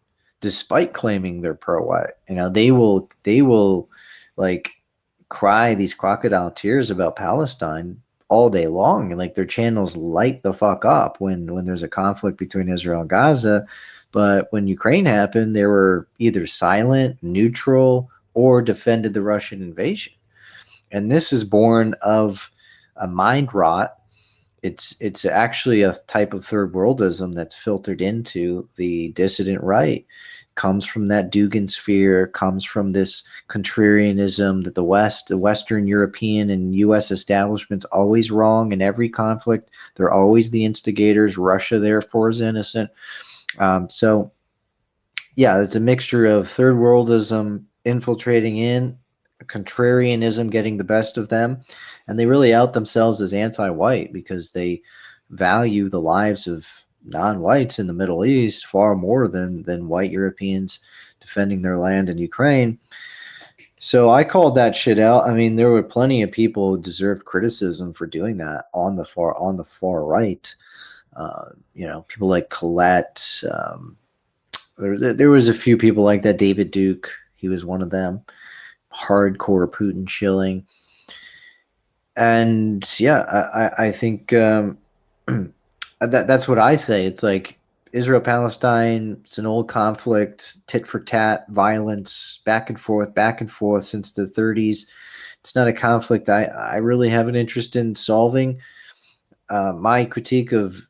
Speaker 2: despite claiming they're pro-white. You know, they will like cry these crocodile tears about Palestine all day long, and like their channels light the fuck up when there's a conflict between Israel and Gaza. But when Ukraine happened, they were either silent, neutral, or defended the Russian invasion. And this is born of a mind rot. It's actually a type of third worldism that's filtered into the dissident right. Comes from that Dugan sphere, comes from this contrarianism that the Western European and U.S. establishment's always wrong in every conflict. They're always the instigators. Russia, therefore, is innocent. So, yeah, it's a mixture of third worldism infiltrating in, contrarianism getting the best of them, and they really out themselves as anti-white because they value the lives of non-whites in the Middle East far more than white Europeans defending their land in Ukraine. So I called that shit out. I mean, there were plenty of people who deserved criticism for doing that on the far right. You know, people like Colette. There was a few people like that. David Duke, he was one of them. Hardcore Putin shilling. And yeah, I think that's what I say. It's like Israel-Palestine, it's an old conflict, tit for tat, violence, back and forth since the 30s. It's not a conflict I really have an interest in solving. My critique of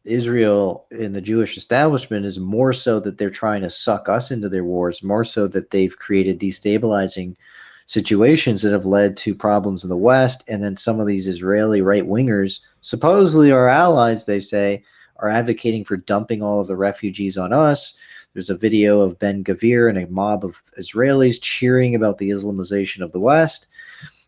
Speaker 2: Israel in the Jewish establishment is more so that they're trying to suck us into their wars, more so that they've created destabilizing situations that have led to problems in the West, and then some of these Israeli right-wingers, supposedly our allies, they say, are advocating for dumping all of the refugees on us. There's a video of Ben Gvir and a mob of Israelis cheering about the Islamization of the West.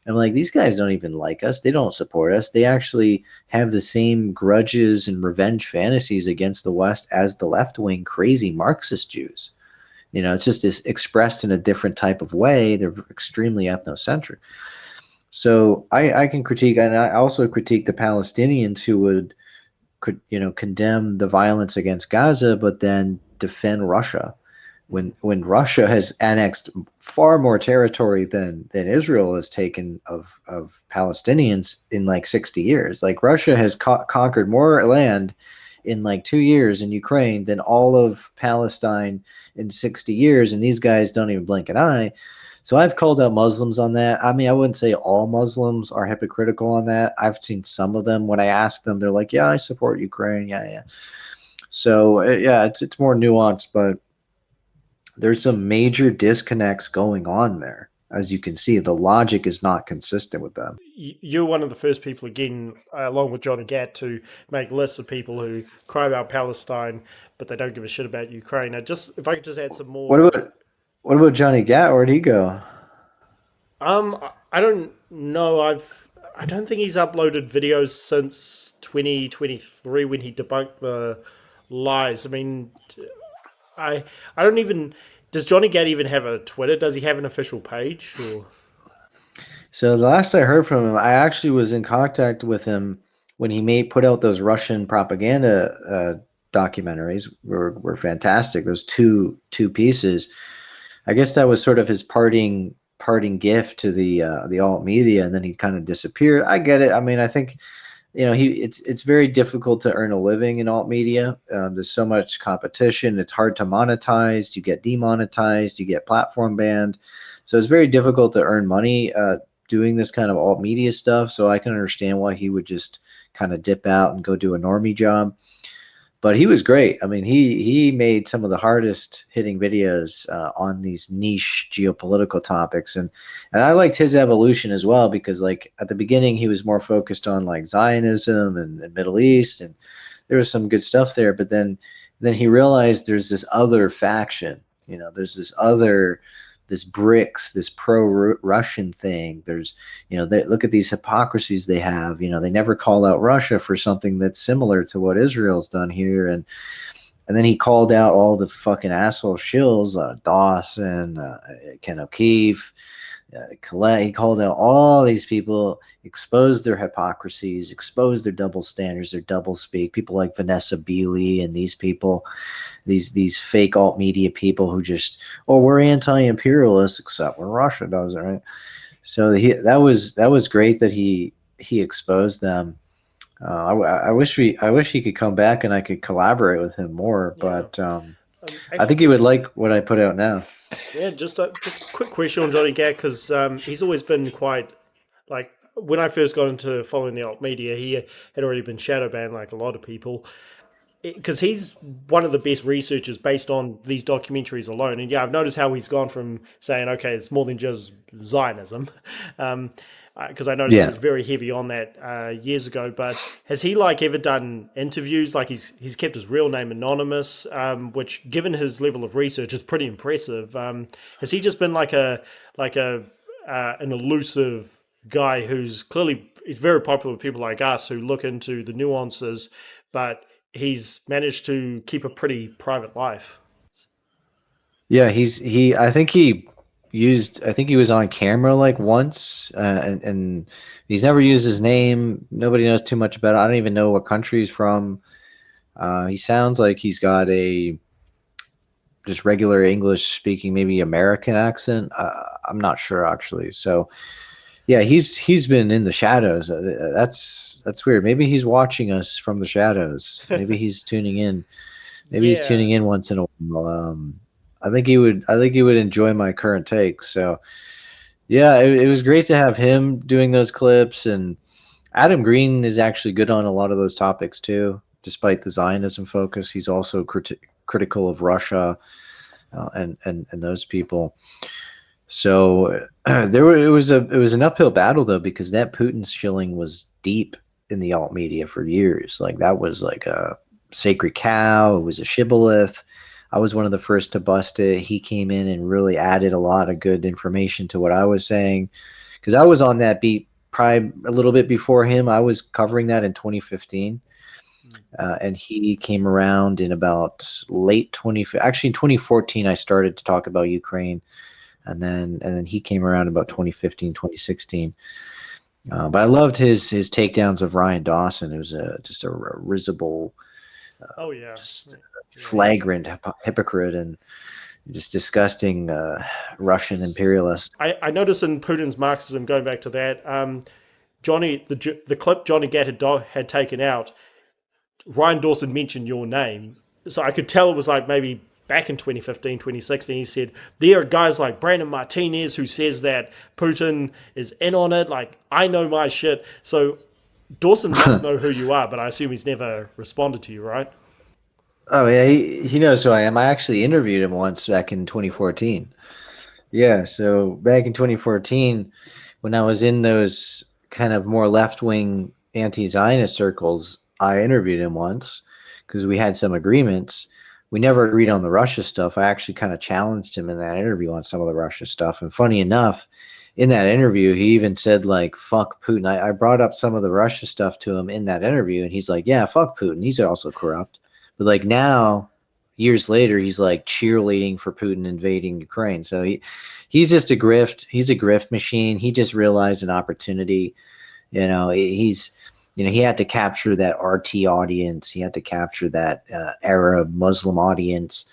Speaker 2: I'm like, these guys don't even like us. They don't support us. They actually have the same grudges and revenge fantasies against the West as the left-wing crazy Marxist Jews. You know, it's just expressed in a different type of way. They're extremely ethnocentric. So I can critique, and I also critique the Palestinians who could condemn the violence against Gaza, but then defend Russia when Russia has annexed far more territory than Israel has taken of Palestinians in like 60 years. Like Russia has conquered more land in like 2 years in Ukraine than all of Palestine in 60 years, and these guys don't even blink an eye. So I've called out Muslims on that. I mean, I wouldn't say all Muslims are hypocritical on that. I've seen some of them. When I ask them, they're like, yeah, I support Ukraine. Yeah. So yeah, it's more nuanced, but there's some major disconnects going on there. As you can see, the logic is not consistent with them.
Speaker 1: You're one of the first people, again, along with Johnny Gatt, to make lists of people who cry about Palestine, but they don't give a shit about Ukraine. If I could just add some more.
Speaker 2: What about Johnny Gatt? Where'd he go?
Speaker 1: I don't know. I don't think he's uploaded videos since 2023 when he debunked the lies. I mean, I don't even. Does Johnny Gatt even have a Twitter? Does he have an official page? Or?
Speaker 2: So the last I heard from him, I actually was in contact with him when he put out those Russian propaganda documentaries. Were fantastic. Those two pieces. I guess that was sort of his parting parting gift to the alt media, and then he kind of disappeared. I get it. I mean, I think it's very difficult to earn a living in alt media. There's so much competition. It's hard to monetize. You get demonetized. You get platform banned. So it's very difficult to earn money doing this kind of alt media stuff. So I can understand why he would just kind of dip out and go do a normie job. But he was great. I mean, he made some of the hardest hitting videos on these niche geopolitical topics, and I liked his evolution as well, because like at the beginning he was more focused on like Zionism and Middle East, and there was some good stuff there. But then he realized there's this other faction. There's this BRICS, this pro-Russian thing. There's, look at these hypocrisies they have. They never call out Russia for something that's similar to what Israel's done here. And then he called out all the fucking asshole shills, Dawson, Ken O'Keefe, Collette. He called out all these people, exposed their hypocrisies, exposed their double standards, their double speak. People like Vanessa Beeley and these people, these fake alt media people who just, we're anti-imperialist except when Russia does it, right? So that was great that he exposed them. I wish he could come back and I could collaborate with him more, but I think he would like what I put out now.
Speaker 1: Yeah, just a quick question on Johnny Gat, because he's always been quite, like, when I first got into following the alt media, he had already been shadow banned like a lot of people, because he's one of the best researchers based on these documentaries alone. And yeah, I've noticed how he's gone from saying, okay, it's more than just Zionism, because I noticed he was very heavy on that years ago. But has he ever done interviews? Like he's kept his real name anonymous, which, given his level of research, is pretty impressive. Has he just been an elusive guy who's clearly is very popular with people like us who look into the nuances, but he's managed to keep a pretty private life?
Speaker 2: Yeah, I think he was on camera like once, and he's never used his name. Nobody knows too much about it. I don't even know what country he's from. He sounds like he's got a just regular English speaking, maybe American accent. I'm not sure actually. So yeah, he's been in the shadows. That's weird. Maybe he's watching us from the shadows. Maybe he's tuning in. Maybe he's tuning in once in a while. I think he would enjoy my current take. So yeah, it was great to have him doing those clips, and Adam Green is actually good on a lot of those topics too. Despite the Zionism focus, he's also critical of Russia and those people. So it was an uphill battle though, because that Putin shilling was deep in the alt media for years. Like that was like a sacred cow. It was a shibboleth. I was one of the first to bust it. He came in and really added a lot of good information to what I was saying, because I was on that beat probably a little bit before him. I was covering that in 2015, and he came around in about late 2014. I started to talk about Ukraine, and then he came around about 2015, 2016. But I loved his takedowns of Ryan Dawson. It was just a risible. Flagrant hypocrite and just disgusting Russian imperialist.
Speaker 1: I noticed in Putin's Marxism, going back to that, the clip Johnny Gat had taken out, Ryan Dawson mentioned your name. So I could tell it was like maybe back in 2015, 2016, he said, there are guys like Brandon Martinez who says that Putin is in on it. Like, I know my shit. So Dawson must know who you are, but I assume he's never responded to you, right?
Speaker 2: Oh yeah, he knows who I am. I actually interviewed him once back in 2014. Yeah, so back in 2014, when I was in those kind of more left-wing anti-Zionist circles, I interviewed him once because we had some agreements. We never agreed on the Russia stuff. I actually kind of challenged him in that interview on some of the Russia stuff. And funny enough, in that interview, he even said, like, fuck Putin. I brought up some of the Russia stuff to him in that interview, and he's like, yeah, fuck Putin. He's also corrupt. But like now, years later, he's like cheerleading for Putin invading Ukraine. So he's just a grift. He's a grift machine. He just realized an opportunity. He had to capture that RT audience. He had to capture that Arab Muslim audience.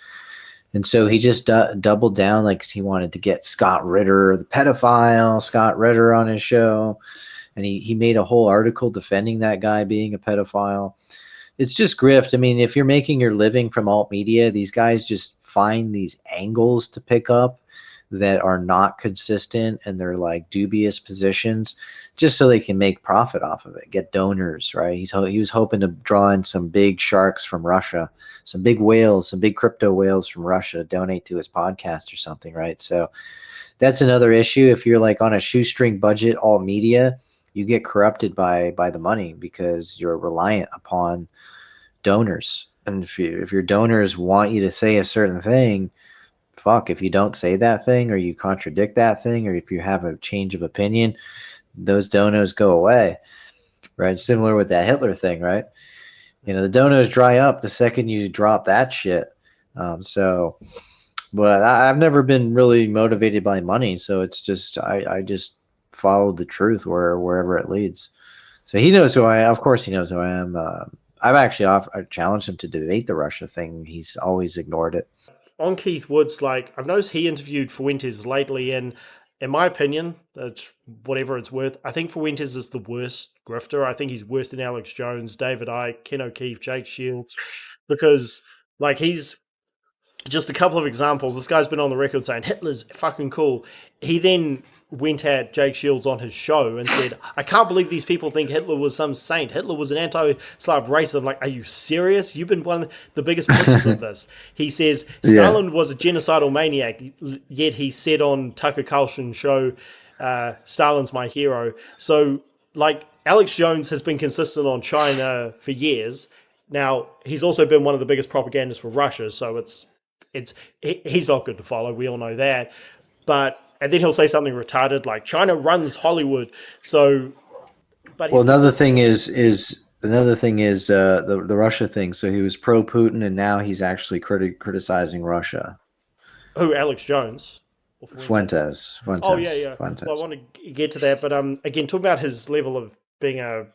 Speaker 2: And so he just doubled down, like he wanted to get Scott Ritter, the pedophile, Scott Ritter on his show. And he made a whole article defending that guy being a pedophile. It's just grift. I mean, if you're making your living from alt media, these guys just find these angles to pick up that are not consistent, and they're like dubious positions just so they can make profit off of it, get donors, right? He was hoping to draw in some big sharks from Russia, some big whales, some big crypto whales from Russia to donate to his podcast or something, right? So that's another issue. If you're like on a shoestring budget alt media, you get corrupted by the money because you're reliant upon donors. And if your donors want you to say a certain thing, fuck, if you don't say that thing, or you contradict that thing, or if you have a change of opinion, those donos go away, right? Similar with that Hitler thing, right? You know, the donos dry up the second you drop that shit. But I've never been really motivated by money, so it's just I just follow the truth wherever it leads. So he knows who I am. Of course, he knows who I am. I've actually I challenged him to debate the Russia thing. He's always ignored it.
Speaker 1: On Keith Woods, like, I've noticed he interviewed Fuentes lately, and in my opinion, that's whatever it's worth, I think Fuentes is the worst grifter. I think he's worse than Alex Jones, David Icke, Ken O'Keefe, Jake Shields, because, like, he's just a couple of examples. This guy's been on the record saying Hitler's fucking cool. He then went at Jake Shields on his show and said, I can't believe these people think Hitler was some saint. Hitler was an anti-Slav racist. I'm like, are you serious? You've been one of the biggest pushers of this. He says, Stalin was a genocidal maniac, yet he said on Tucker Carlson's show, Stalin's my hero. So, like, Alex Jones has been consistent on China for years. Now, he's also been one of the biggest propagandists for Russia, so he's not good to follow. We all know that. And then he'll say something retarded like China runs Hollywood. So, but
Speaker 2: another thing is the Russia thing. So he was pro Putin, and now he's actually criticizing Russia.
Speaker 1: Who, Alex Jones?
Speaker 2: Fuentes.
Speaker 1: Oh yeah. Fuentes. Well, I want to get to that, but again, talking about his level of being a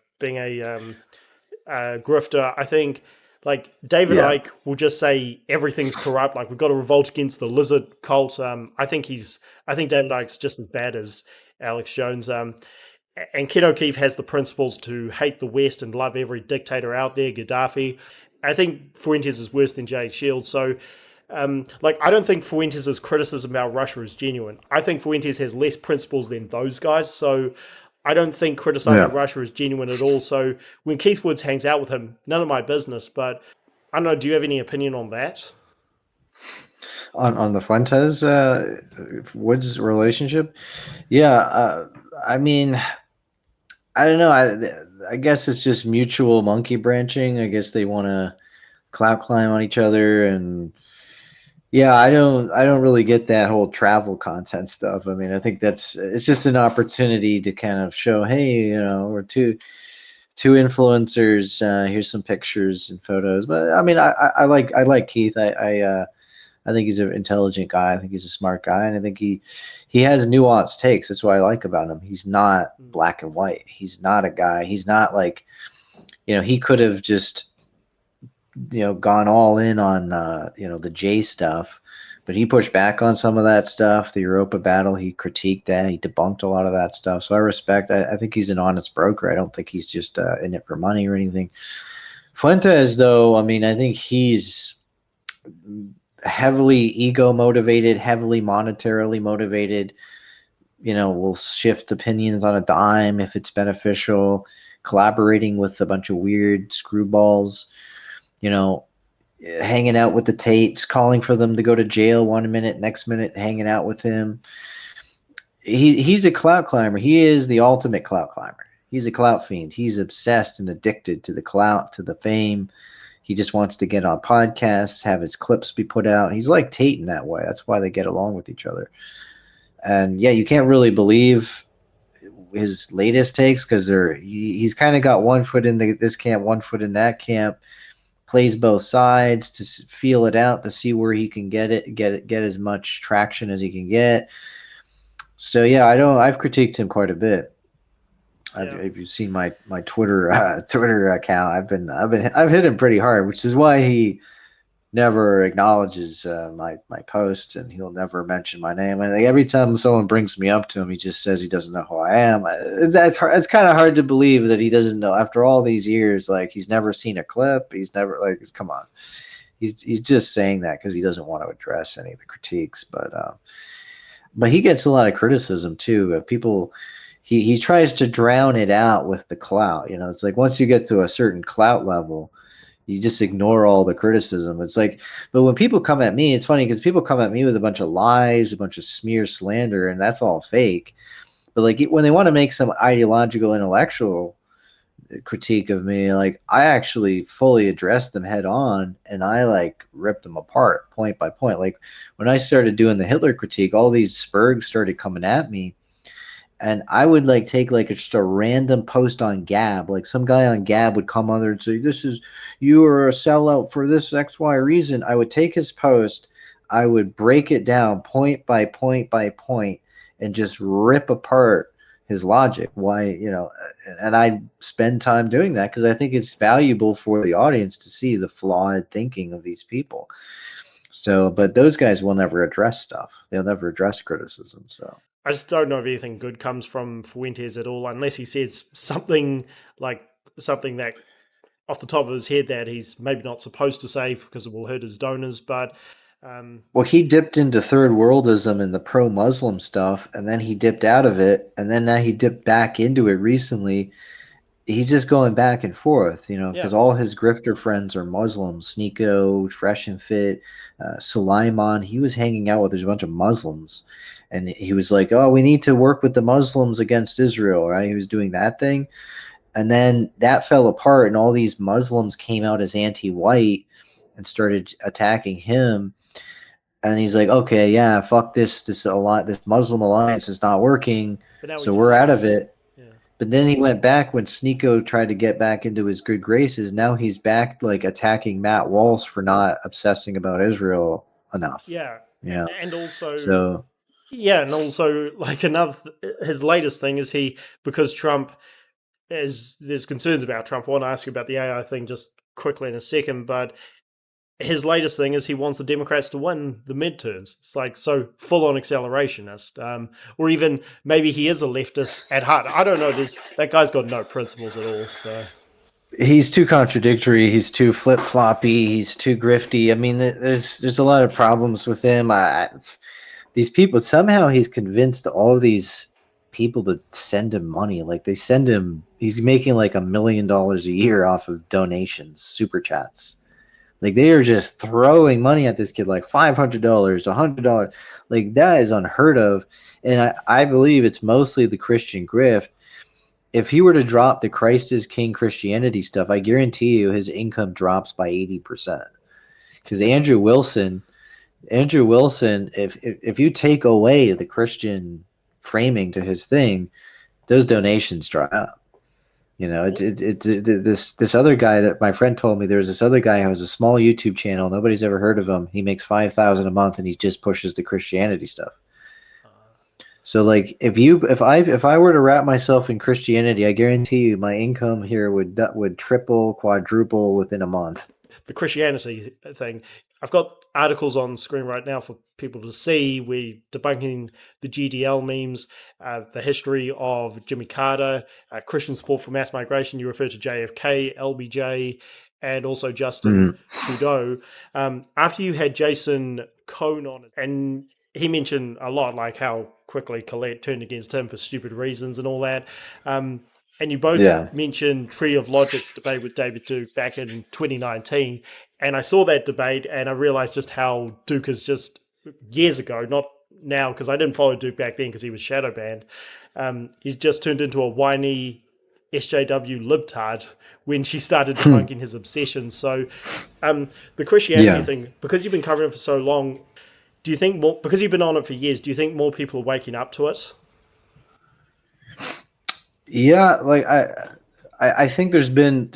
Speaker 1: grifter, I think. Like, David Icke will just say everything's corrupt. Like, we've got to revolt against the lizard cult. I think David Icke's just as bad as Alex Jones. And Ken O'Keefe has the principles to hate the West and love every dictator out there, Gaddafi. I think Fuentes is worse than Jake Shields. So, I don't think Fuentes' criticism about Russia is genuine. I think Fuentes has less principles than those guys. So, I don't think criticizing Russia is genuine at all. So when Keith Woods hangs out with him, none of my business. But I don't know. Do you have any opinion on that?
Speaker 2: On the Fuentes Woods relationship? Yeah. I mean, I don't know. I guess it's just mutual monkey branching. I guess they want to clout climb on each other, and yeah, I don't really get that whole travel content stuff. I mean, I think it's just an opportunity to kind of show, hey, you know, we're two influencers. Here's some pictures and photos. But I mean, I like Keith. I think he's an intelligent guy. I think he's a smart guy, and I think he has nuanced takes. That's what I like about him. He's not black and white. He's not a guy. He's not like, you know, he could have just, you know, gone all in on you know, the J stuff, but he pushed back on some of that stuff. The Europa battle, he critiqued that. He debunked a lot of that stuff. So I respect. I think he's an honest broker. I don't think he's just in it for money or anything. Fuentes, though, I mean, I think he's heavily ego motivated, heavily monetarily motivated. You know, will shift opinions on a dime if it's beneficial. Collaborating with a bunch of weird screwballs. You know, hanging out with the Tates, calling for them to go to jail one minute, next minute hanging out with him. He's a clout climber. He is the ultimate clout climber. He's a clout fiend. He's obsessed and addicted to the clout, to the fame. He just wants to get on podcasts, have his clips be put out. He's like Tate in that way. That's why they get along with each other. And yeah, you can't really believe his latest takes because he's kind of got one foot in this camp, one foot in that camp. Plays both sides to feel it out, to see where he can get as much traction as he can get. So yeah, I've critiqued him quite a bit. If you've seen my Twitter account, I've hit him pretty hard, which is why he never acknowledges my posts, and he'll never mention my name. And like, every time someone brings me up to him, he just says he doesn't know who I am. That's hard. It's kind of hard to believe that he doesn't know after all these years. Like, he's never seen a clip. He's never, like, come on. He's just saying that because he doesn't want to address any of the critiques. But he gets a lot of criticism too. People, he tries to drown it out with the clout. It's like once you get to a certain clout level, you just ignore all the criticism. It's like, but when people come at me, it's funny because people come at me with a bunch of lies, a bunch of smear slander, and that's all fake. But like when they want to make some ideological, intellectual critique of me, like I actually fully addressed them head on, and I like ripped them apart point by point. Like when I started doing the Hitler critique, all these spurgs started coming at me, and I would like take like just a random post on Gab. Like some guy on Gab would come on there and say, you are a sellout for this XY reason. I would take his post, I would break it down point by point by point, and just rip apart his logic. Why, and I spend time doing that because I think it's valuable for the audience to see the flawed thinking of these people. So, but those guys will never address stuff. They'll never address criticism. So.
Speaker 1: I just don't know if anything good comes from Fuentes at all, unless he says something that off the top of his head that he's maybe not supposed to say because it will hurt his donors. But
Speaker 2: well, he dipped into third worldism and the pro-Muslim stuff, and then he dipped out of it, and then now he dipped back into it recently. He's just going back and forth, because all his grifter friends are Muslims. Sneeko, Fresh and Fit, Sulaiman. He was hanging out with a bunch of Muslims. And he was like, oh, we need to work with the Muslims against Israel, right? He was doing that thing. And then that fell apart, and all these Muslims came out as anti-white and started attacking him. And he's like, okay, yeah, fuck this. This Muslim alliance is not working, so we're out of it. Yeah. But then he went back when Sneeko tried to get back into his good graces. Now he's back, like, attacking Matt Walsh for not obsessing about Israel enough.
Speaker 1: Yeah. And also...
Speaker 2: So...
Speaker 1: Yeah, and also, like, his latest thing is because Trump there's concerns about Trump. I want to ask you about the AI thing just quickly in a second, but his latest thing is he wants the Democrats to win the midterms. It's like, so full-on accelerationist. Or even maybe he is a leftist at heart. I don't know. That guy's got no principles at all, so...
Speaker 2: He's too contradictory. He's too flip-floppy. He's too grifty. I mean, there's a lot of problems with him. These people, somehow he's convinced all of these people to send him money. Like they send him, he's making like $1 million a year off of donations, super chats. Like they are just throwing money at this kid, like $500, $100. Like that is unheard of. And I believe it's mostly the Christian grift. If he were to drop the Christ is King Christianity stuff, I guarantee you his income drops by 80%. Because Andrew Wilson, if you take away the Christian framing to his thing, those donations dry up. It's this other guy that my friend told me. There's this other guy who has a small YouTube channel. Nobody's ever heard of him. He makes $5,000 a month, and he just pushes the Christianity stuff. So like if I were to wrap myself in Christianity, I guarantee you my income here would triple, quadruple within a month.
Speaker 1: The Christianity thing. I've got articles on screen right now for people to see. We're debunking the GDL memes, the history of Jimmy Carter, Christian support for mass migration. You refer to JFK, LBJ, and also Justin Trudeau. After you had Jason Cohn on, and he mentioned a lot like how quickly Colette turned against him for stupid reasons and all that. And you both mentioned Tree of Logic's debate with David Duke back in 2019. And I saw that debate and I realized just how Duke is just years ago, not now, because I didn't follow Duke back then because he was shadow banned. He's just turned into a whiny SJW libtard when she started debunking his obsessions. So the Christianity thing, because you've been covering it for so long, do you think more, because you've been on it for years, do you think more people are waking up to it?
Speaker 2: Yeah, like I think there's been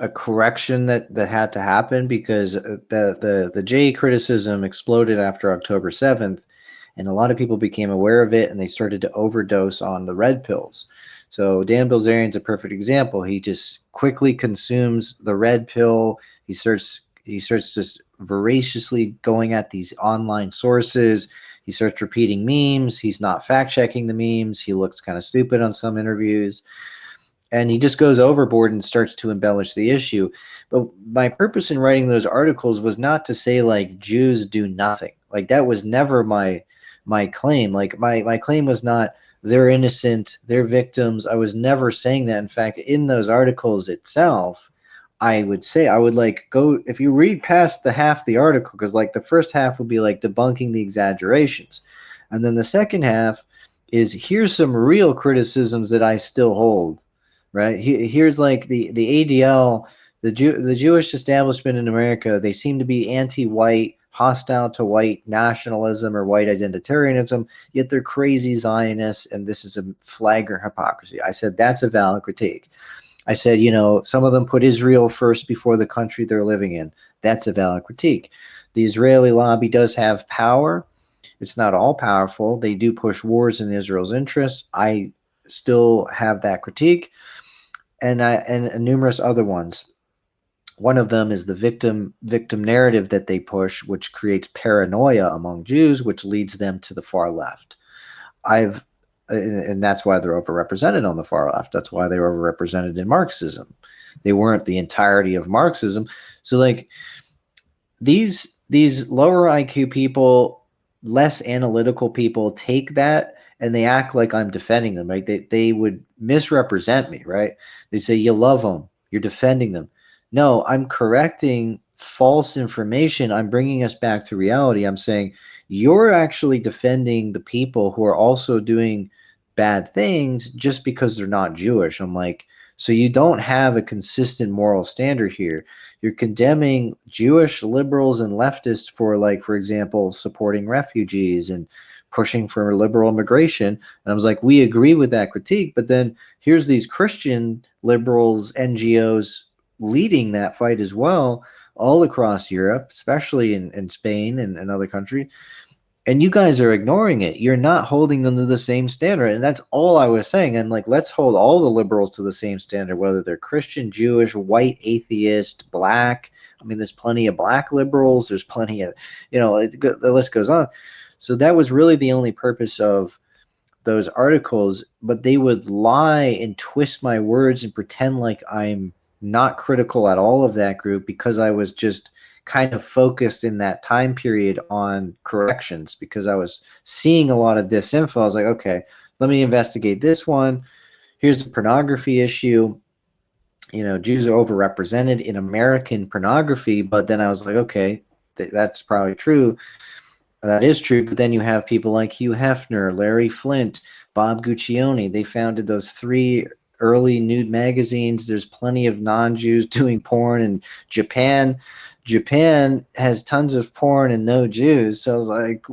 Speaker 2: a correction that had to happen because the J criticism exploded after October 7th, and a lot of people became aware of it and they started to overdose on the red pills. So Dan Bilzerian's a perfect example. He just quickly consumes the red pill. He starts he starts just voraciously going at these online sources. He starts repeating memes. He's not fact checking the memes. He looks kind of stupid on some interviews, and he just goes overboard and starts to embellish the issue. But my purpose in writing those articles was not to say like Jews do nothing. Like that was never my claim. Like my claim was not they're innocent, they're victims. I was never saying that. In fact, in those articles itself, I would say I would like go if you read past the half the article, because like the first half would be like debunking the exaggerations, and then the second half is here's some real criticisms that I still hold. Right? Here's like the ADL, the Jewish establishment in America. They seem to be anti-white, hostile to white nationalism or white identitarianism. Yet they're crazy Zionists, and this is a flagrant hypocrisy. I said that's a valid critique. I said, you know, some of them put Israel first before the country they're living in. That's a valid critique. The Israeli lobby does have power. It's not all powerful. They do push wars in Israel's interest. I still have that critique, and numerous other ones. One of them is the victim narrative that they push, which creates paranoia among Jews, which leads them to the far left. And that's why they're overrepresented on the far left. That's why they're overrepresented in Marxism. They weren't the entirety of Marxism. So like these lower IQ people, less analytical people take that and they act like I'm defending them, right? They would misrepresent me, right? They say, you love them, you're defending them. No, I'm correcting false information. I'm bringing us back to reality. I'm saying you're actually defending the people who are also doing bad things just because they're not Jewish. I'm like, so you don't have a consistent moral standard here. You're condemning Jewish liberals and leftists for, like, for example, supporting refugees and pushing for liberal immigration. And I was like, we agree with that critique, but then here's these Christian liberals, NGOs leading that fight as well, all across Europe, especially in Spain and other countries. And you guys are ignoring it. You're not holding them to the same standard. And that's all I was saying. And like, let's hold all the liberals to the same standard, whether they're Christian, Jewish, white, atheist, black. I mean, there's plenty of black liberals. There's plenty of, you know, the list goes on. So that was really the only purpose of those articles. But they would lie and twist my words and pretend like I'm not critical at all of that group because I was just kind of focused in that time period on corrections because I was seeing a lot of disinfo. I was like, okay, let me investigate this one. Here's the pornography issue. You know, Jews are overrepresented in American pornography, but then I was like, okay, that's probably true. That is true, but then you have people like Hugh Hefner, Larry Flint, Bob Guccione. They founded those 3 early nude magazines. There's plenty of non-Jews doing porn in Japan. Japan has tons of porn and no Jews. So I was like,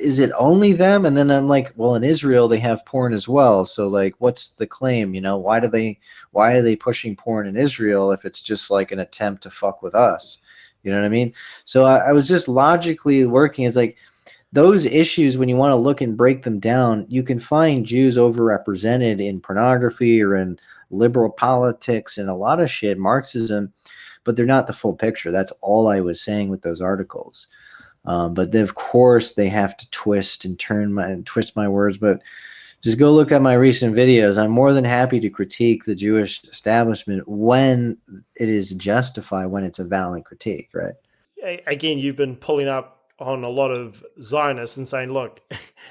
Speaker 2: is it only them? And then I'm like, well, in Israel they have porn as well. So like, what's the claim? You know, why are they pushing porn in Israel if it's just like an attempt to fuck with us? You know what I mean? So I was just logically working. It's like those issues, when you want to look and break them down, you can find Jews overrepresented in pornography or in liberal politics and a lot of shit, Marxism, but they're not the full picture. That's all I was saying with those articles. But then, of course, they have to twist my words. But just go look at my recent videos. I'm more than happy to critique the Jewish establishment when it is justified, when it's a valid critique, right?
Speaker 1: Again, you've been pulling up on a lot of Zionists and saying, look,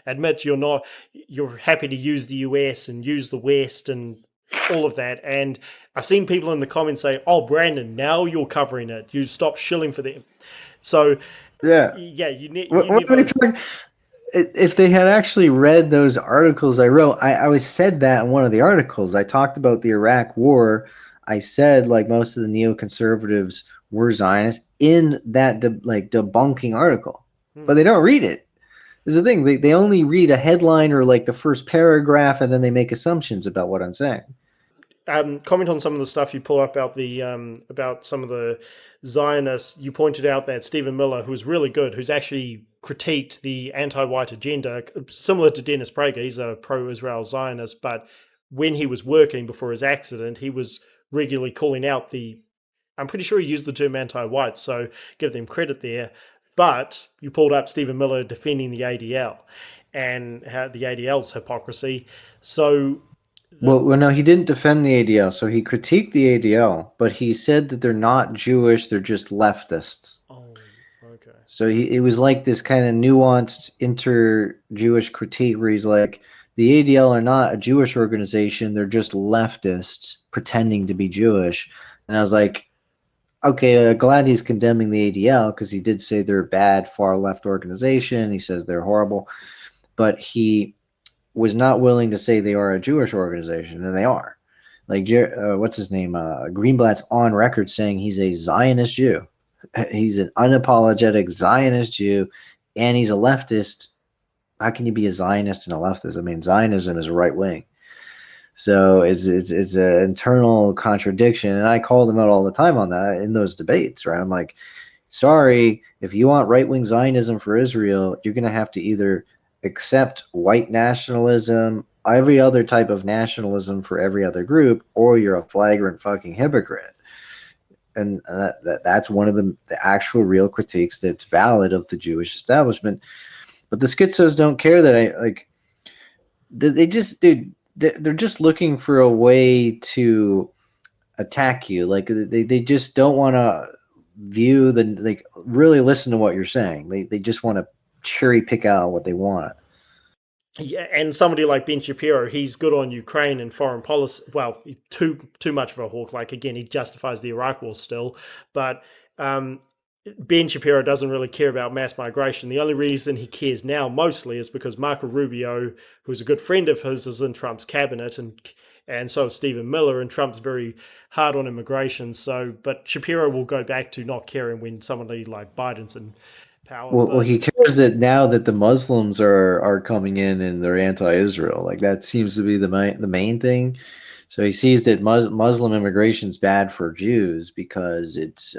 Speaker 1: admit you're happy to use the US and use the West and all of that. And I've seen people in the comments say, oh, Brandon, now you're covering it. You stop shilling for them. So,
Speaker 2: yeah, if they had actually read those articles I wrote, I said that in one of the articles. I talked about the Iraq War. I said, like, most of the neoconservatives were Zionists in that debunking article, but they don't read it. There's the thing. They only read a headline or like the first paragraph, and then they make assumptions about what I'm saying.
Speaker 1: Comment on some of the stuff you pull up about some of the Zionists. You pointed out that Stephen Miller, who's really good, who's actually critiqued the anti-white agenda, similar to Dennis Prager. He's a pro-Israel Zionist, but when he was working before his accident, he was regularly calling out the I'm pretty sure he used the term anti-white, so give them credit there. But you pulled up Stephen Miller defending the ADL and how the ADL's hypocrisy. So,
Speaker 2: Well, no, he didn't defend the ADL. So he critiqued the ADL, but he said that they're not Jewish, they're just leftists.
Speaker 1: oh, okay.
Speaker 2: So it was like this kind of nuanced inter-Jewish critique where he's like, the ADL are not a Jewish organization, they're just leftists pretending to be Jewish. And I was like, okay, glad he's condemning the ADL because he did say they're a bad far left organization. He says they're horrible, but he was not willing to say they are a Jewish organization, and they are. Like, what's his name? Greenblatt's on record saying he's a Zionist Jew. He's an unapologetic Zionist Jew, and he's a leftist. How can you be a Zionist and a leftist? I mean, Zionism is right wing. So it's an internal contradiction, and I call them out all the time on that in those debates, right? I'm like, sorry, if you want right-wing Zionism for Israel, you're going to have to either accept white nationalism, every other type of nationalism for every other group, or you're a flagrant fucking hypocrite. And that's one of the actual real critiques that's valid of the Jewish establishment. But the schizos don't care that they just, dude, they're just looking for a way to attack you. Like they just don't want to view really listen to what you're saying. They just want to cherry pick out what they want.
Speaker 1: Yeah, and somebody like Ben Shapiro, he's good on Ukraine and foreign policy. Well, too much of a hawk. Like, again, he justifies the Iraq War still, but Ben Shapiro doesn't really care about mass migration. The only reason he cares now mostly is because Marco Rubio, who's a good friend of his, is in Trump's cabinet, and so is Stephen Miller, and Trump's very hard on immigration. So, but Shapiro will go back to not caring when somebody like Biden's in power.
Speaker 2: Well, he cares that now that the Muslims are coming in and they're anti-Israel. Like that seems to be the main thing. So he sees that Muslim immigration is bad for Jews because it's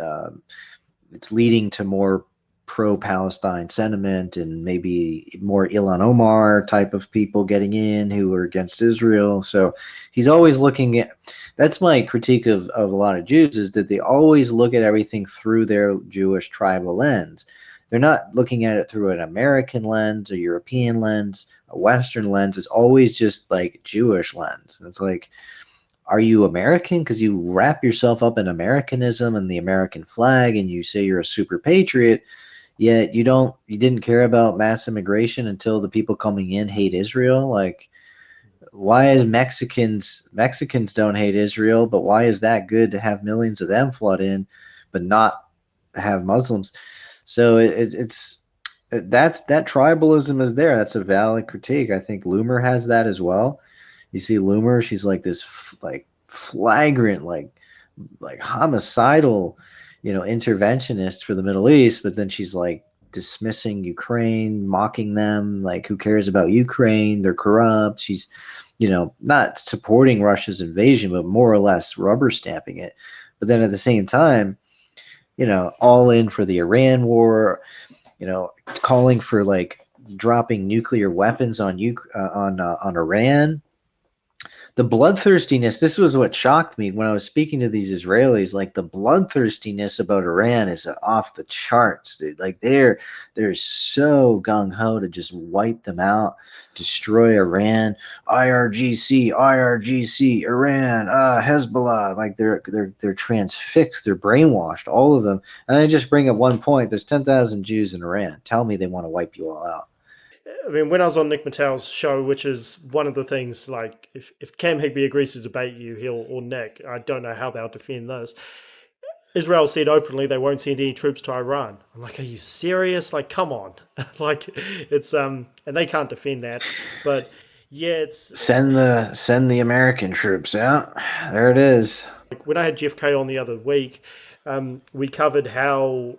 Speaker 2: leading to more pro-Palestine sentiment and maybe more Ilhan Omar type of people getting in who are against Israel. So he's always looking at. That's my critique of a lot of Jews, is that they always look at everything through their Jewish tribal lens. They're not looking at it through an American lens, a European lens, a Western lens. It's always just like Jewish lens. And it's like, are you American? Because you wrap yourself up in Americanism and the American flag, and you say you're a super patriot, yet you didn't care about mass immigration until the people coming in hate Israel. Like, why is Mexicans don't hate Israel, but why is that good to have millions of them flood in, but not have Muslims? So that tribalism is there. That's a valid critique. I think Loomer has that as well. You see Loomer, she's like this like flagrant like homicidal, interventionist for the Middle East, but then she's like dismissing Ukraine, mocking them, like who cares about Ukraine? They're corrupt. She's, not supporting Russia's invasion, but more or less rubber stamping it. But then at the same time, all in for the Iran war, calling for like dropping nuclear weapons on Iran. The bloodthirstiness, this was what shocked me when I was speaking to these Israelis. Like, the bloodthirstiness about Iran is off the charts, dude. Like, they're so gung-ho to just wipe them out, destroy Iran, IRGC, Iran, Hezbollah. Like, they're transfixed, they're brainwashed, all of them. And I just bring up one point: there's 10,000 Jews in Iran. Tell me they want to wipe you all out.
Speaker 1: I mean, when I was on Nick Mattel's show, which is one of the things, like, if Cam Higby agrees to debate you, or Nick, I don't know how they'll defend this. Israel said openly they won't send any troops to Iran. I'm like, are you serious? Like, come on. Like, it's and they can't defend that. But yeah, it's
Speaker 2: send the American troops out. There it is.
Speaker 1: Like, when I had Jeff Kay on the other week, we covered how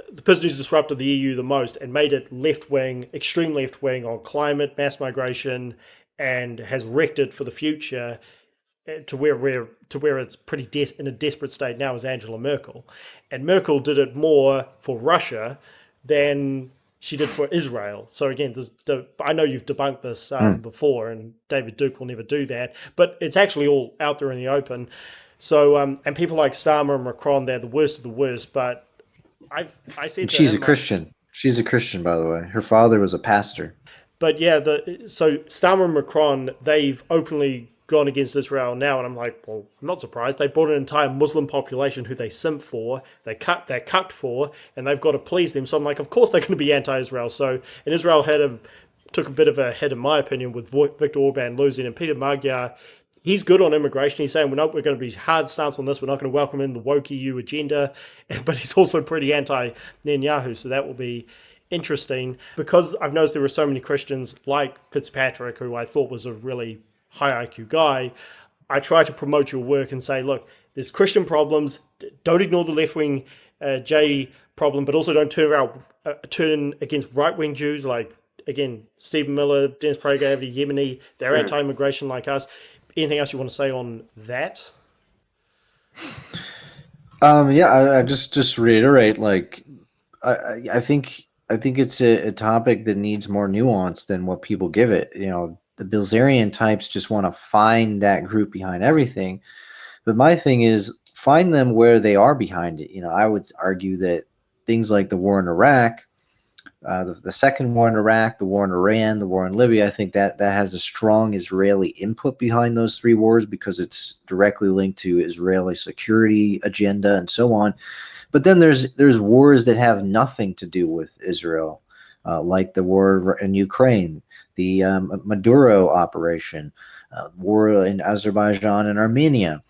Speaker 1: the person who's disrupted the EU the most and made it left-wing, extreme left-wing on climate, mass migration, and has wrecked it for the future to where it's pretty in a desperate state now is Angela Merkel. And Merkel did it more for Russia than she did for Israel. So again, I know you've debunked this before, and David Duke will never do that, but it's actually all out there in the open. So, and people like Starmer and Macron, they're the worst of the worst. But I said
Speaker 2: And
Speaker 1: to
Speaker 2: she's a
Speaker 1: him,
Speaker 2: Christian. She's a Christian, by the way. Her father was a pastor.
Speaker 1: but yeah, so Starmer and Macron, they've openly gone against Israel now, and I'm like, well, I'm not surprised. They brought an entire Muslim population who they simp for, they're cucked for, and they've got to please them. So I'm like, of course they're going to be anti-Israel. So, and Israel took a bit of a hit, in my opinion, with Viktor Orban losing, and Peter Magyar. He's good on immigration. He's saying we're going to be hard stance on this. We're not going to welcome in the woke EU agenda, but he's also pretty anti-Netanyahu. So that will be interesting, because I've noticed there were so many Christians like Fitzpatrick, who I thought was a really high IQ guy. I try to promote your work and say, look, there's Christian problems. Don't ignore the left wing J problem, but also don't turn against right wing Jews like, again, Stephen Miller, Dennis Prager, the Yemeni. They're anti-immigration like us. Anything else you want to say on that?
Speaker 2: Yeah, I just reiterate, like, I think it's a topic that needs more nuance than what people give it. You know, the Bilzerian types just want to find that group behind everything. But my thing is, find them where they are behind it. You know, I would argue that things like the war in Iraq, the second war in Iraq, the war in Iran, the war in Libya, I think that has a strong Israeli input behind those three wars, because it's directly linked to Israeli security agenda and so on. But then there's wars that have nothing to do with Israel, like the war in Ukraine, the Maduro operation, war in Azerbaijan and Armenia,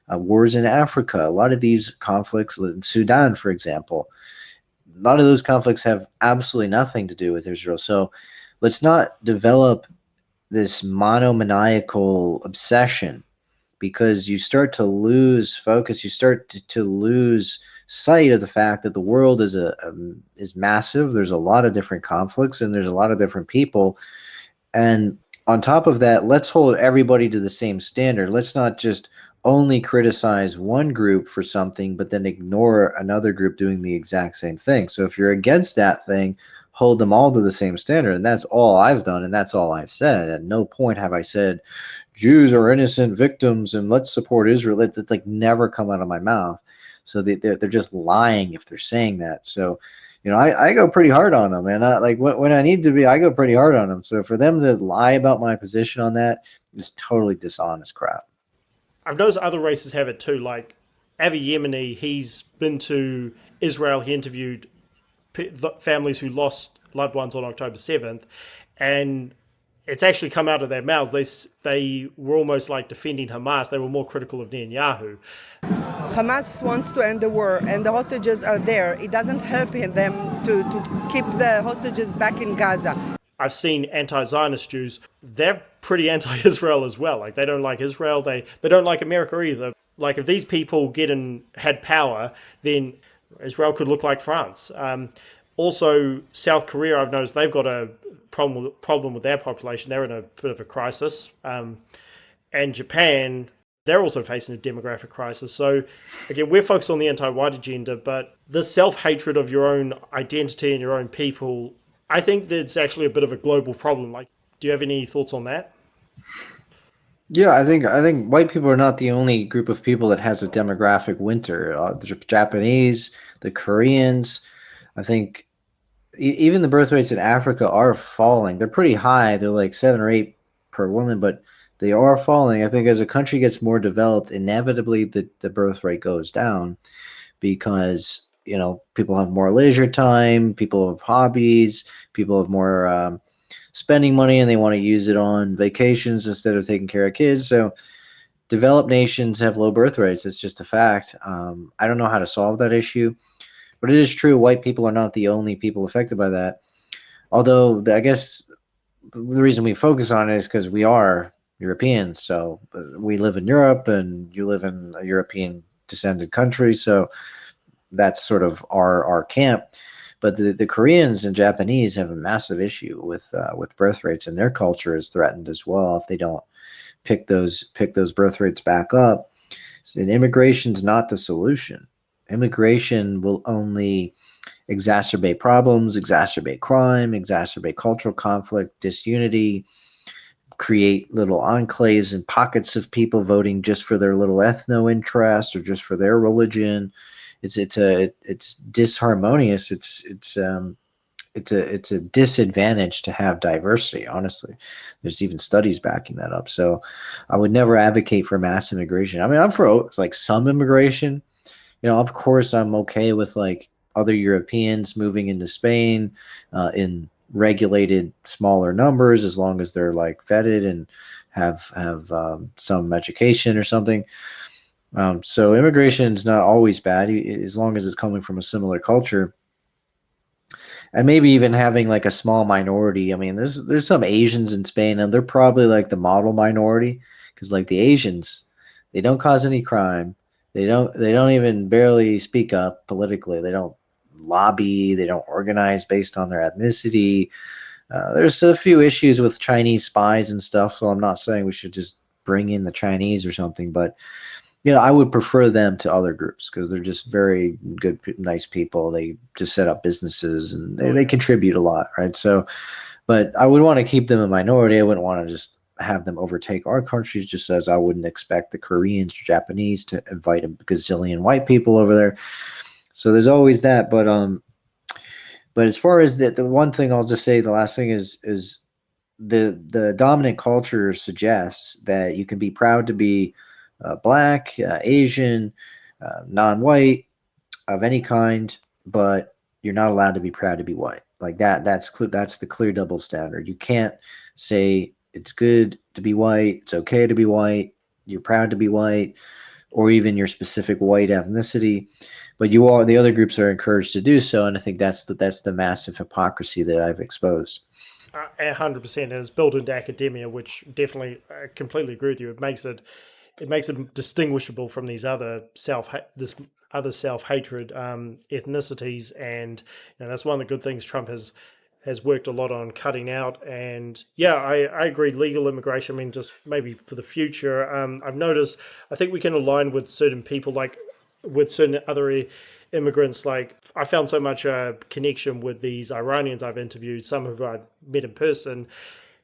Speaker 2: wars in Africa. A lot of these conflicts in Sudan, for example, a lot of those conflicts have absolutely nothing to do with Israel. So let's not develop this monomaniacal obsession, because you start to lose focus. You start to lose sight of the fact that the world is massive. There's a lot of different conflicts, and there's a lot of different people. And on top of that, let's hold everybody to the same standard. Let's not just only criticize one group for something, but then ignore another group doing the exact same thing. So if you're against that thing, hold them all to the same standard. And that's all I've done, and that's all I've said. At no point have I said Jews are innocent victims and let's support Israel. It's like never come out of my mouth. So they're just lying if they're saying that. So, you know, I go pretty hard on them, and like when I need to be, I go pretty hard on them. So for them to lie about my position on that is totally dishonest crap.
Speaker 1: I've noticed other races have it too. Like Avi Yemeni, he's been to Israel. He interviewed families who lost loved ones on October 7th, and it's actually come out of their mouths. They were almost like defending Hamas. They were more critical of Netanyahu.
Speaker 4: Hamas wants to end the war, and the hostages are there. It doesn't help them to keep the hostages back in Gaza.
Speaker 1: I've seen anti-Zionist Jews. They're pretty anti-Israel as well. Like, they don't like Israel. They don't like America either. Like, if these people had power, then Israel could look like France. Also, South Korea, I've noticed they've got a problem with their population. They're in a bit of a crisis. And Japan, they're also facing a demographic crisis. So, again, we're focused on the anti-white agenda, but the self-hatred of your own identity and your own people, I think that's actually a bit of a global problem. Like, do you have any thoughts on that?
Speaker 2: Yeah, I think white people are not the only group of people that has a demographic winter. The Japanese, the Koreans, I think even the birth rates in Africa are falling. They're pretty high. They're like 7 or 8 per woman, but they are falling. I think as a country gets more developed, inevitably the birth rate goes down, because you know people have more leisure time, people have hobbies, people have more spending money, and they want to use it on vacations instead of taking care of kids. So developed nations have low birth rates. It's just a fact. I don't know how to solve that issue, but it is true. White people are not the only people affected by that. Although I guess the reason we focus on it is because we are Europeans. So we live in Europe, and you live in a European descended country. So that's sort of our camp. But the Koreans and Japanese have a massive issue with birth rates, and their culture is threatened as well if they don't pick those birth rates back up. And immigration's not the solution. Immigration will only exacerbate problems, exacerbate crime, exacerbate cultural conflict, disunity, create little enclaves and pockets of people voting just for their little ethno interest or just for their religion. It's disharmonious. It's a disadvantage to have diversity. Honestly, there's even studies backing that up. So I would never advocate for mass immigration. I mean, I'm for like some immigration. Of course, I'm okay with like other Europeans moving into Spain in regulated smaller numbers, as long as they're like vetted and have some education or something. So immigration is not always bad, as long as it's coming from a similar culture. And maybe even having like a small minority. I mean, there's some Asians in Spain, and they're probably like the model minority, because like the Asians, they don't cause any crime. They don't even barely speak up politically. They don't lobby. They don't organize based on their ethnicity. There's a few issues with Chinese spies and stuff, so I'm not saying we should just bring in the Chinese or something, but I would prefer them to other groups because they're just very good, nice people. They just set up businesses and they contribute a lot, right? So, but I would want to keep them a minority. I wouldn't want to just have them overtake our countries, just as I wouldn't expect the Koreans or Japanese to invite a gazillion white people over there. So there's always that. But as far as the one thing I'll just say, the last thing is the dominant culture suggests that you can be proud to be black, Asian, non-white, of any kind, but you're not allowed to be proud to be white. Like that's the clear double standard. You can't say it's good to be white, it's okay to be white, you're proud to be white, or even your specific white ethnicity, but the other groups are encouraged to do so, and I think that's the massive hypocrisy that I've exposed.
Speaker 1: 100%, and it's built into academia, which definitely I completely agree with you. It makes it distinguishable from these other self-hatred ethnicities, and that's one of the good things Trump has worked a lot on cutting out. And yeah, I agree. Legal immigration, I mean, just maybe for the future. I've noticed, I think we can align with certain people, like with certain other immigrants. Like I found so much connection with these Iranians I've interviewed, some of who I've met in person.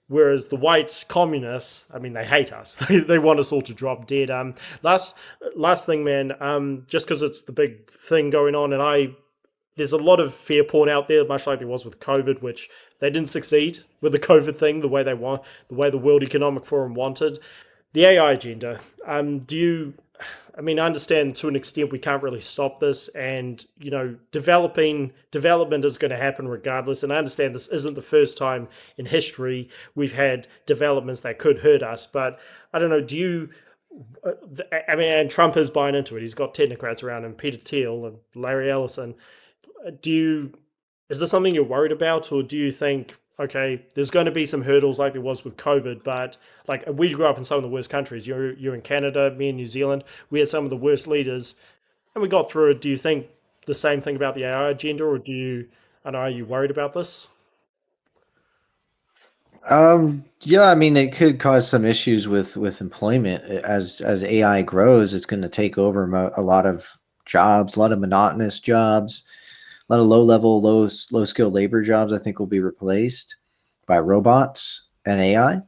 Speaker 1: Whereas the white communists, I mean, they hate us. They want us all to drop dead. Last thing, man. Just because it's the big thing going on, and there's a lot of fear porn out there, much like there was with COVID, which they didn't succeed with the COVID thing the way the World Economic Forum wanted. The AI agenda. I understand to an extent we can't really stop this, and development is going to happen regardless. And I understand this isn't the first time in history we've had developments that could hurt us, but I don't know. And Trump is buying into it. He's got technocrats around him, Peter Thiel and Larry Ellison. Is this something you're worried about, or do you think, okay, there's going to be some hurdles like there was with COVID, but like we grew up in some of the worst countries. You're in Canada, me in New Zealand. We had some of the worst leaders, and we got through it. Do you think the same thing about the AI agenda, or are you worried about this?
Speaker 2: Yeah, I mean, it could cause some issues with employment as AI grows. It's going to take over a lot of jobs, a lot of monotonous jobs. A lot of low-level, low-skilled labor jobs, I think, will be replaced by robots and AI.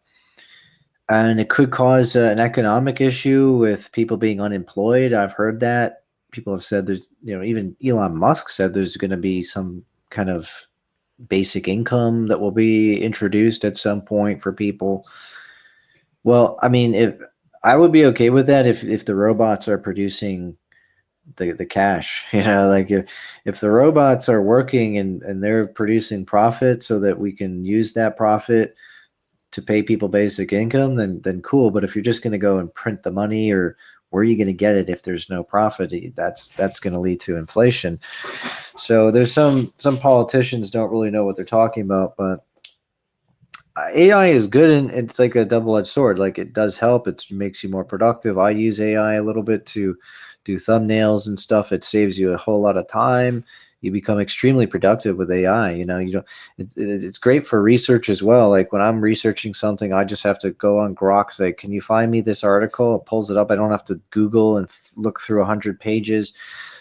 Speaker 2: And it could cause an economic issue with people being unemployed. I've heard that. People have said there's, even Elon Musk said there's going to be some kind of basic income that will be introduced at some point for people. Well, I mean, if I would be okay with that if the robots are producing the cash, like if the robots are working and they're producing profit so that we can use that profit to pay people basic income, then cool. But if you're just going to go and print the money, or where are you going to get it if there's no profit? That's going to lead to inflation. So there's some politicians don't really know what they're talking about, but AI is good, and it's like a double-edged sword. Like it does help. It makes you more productive. I use AI a little bit to do thumbnails and stuff. It saves you a whole lot of time. You become extremely productive with AI. It's great for research as well. Like when I'm researching something, I just have to go on Grok, say, can you find me this article? It pulls it up. I don't have to Google and look through 100 pages.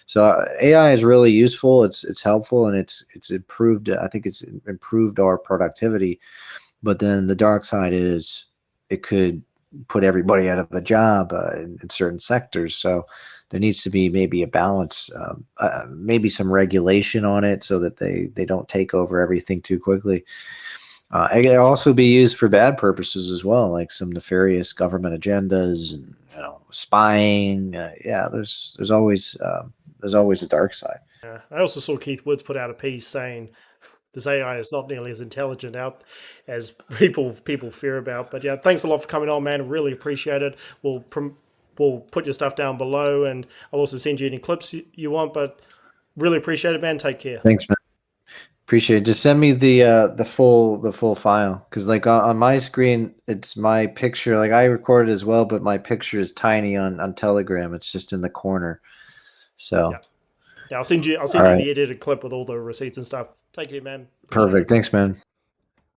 Speaker 2: So AI is really useful. It's helpful, and it's improved. I think it's improved our productivity. But then the dark side is it could put everybody out of a job in certain sectors. So there needs to be maybe a balance, maybe some regulation on it so that they don't take over everything too quickly. It can also be used for bad purposes as well, like some nefarious government agendas and spying. Yeah, there's always a dark side.
Speaker 1: Yeah. I also saw Keith Woods put out a piece saying this AI is not nearly as intelligent out as people fear about. But yeah, thanks a lot for coming on, man. Really appreciate it. We'll put your stuff down below, and I'll also send you any clips you want. But really appreciate it, man. Take care.
Speaker 2: Thanks, man. Appreciate it. Just send me the full file, because like on my screen it's my picture. Like I recorded as well, but my picture is tiny on Telegram. It's just in the corner. So
Speaker 1: Yeah, I'll send you
Speaker 2: All right.
Speaker 1: the edited clip with all the receipts and stuff. Take care, man. Appreciate it.
Speaker 2: Perfect. Thanks, man.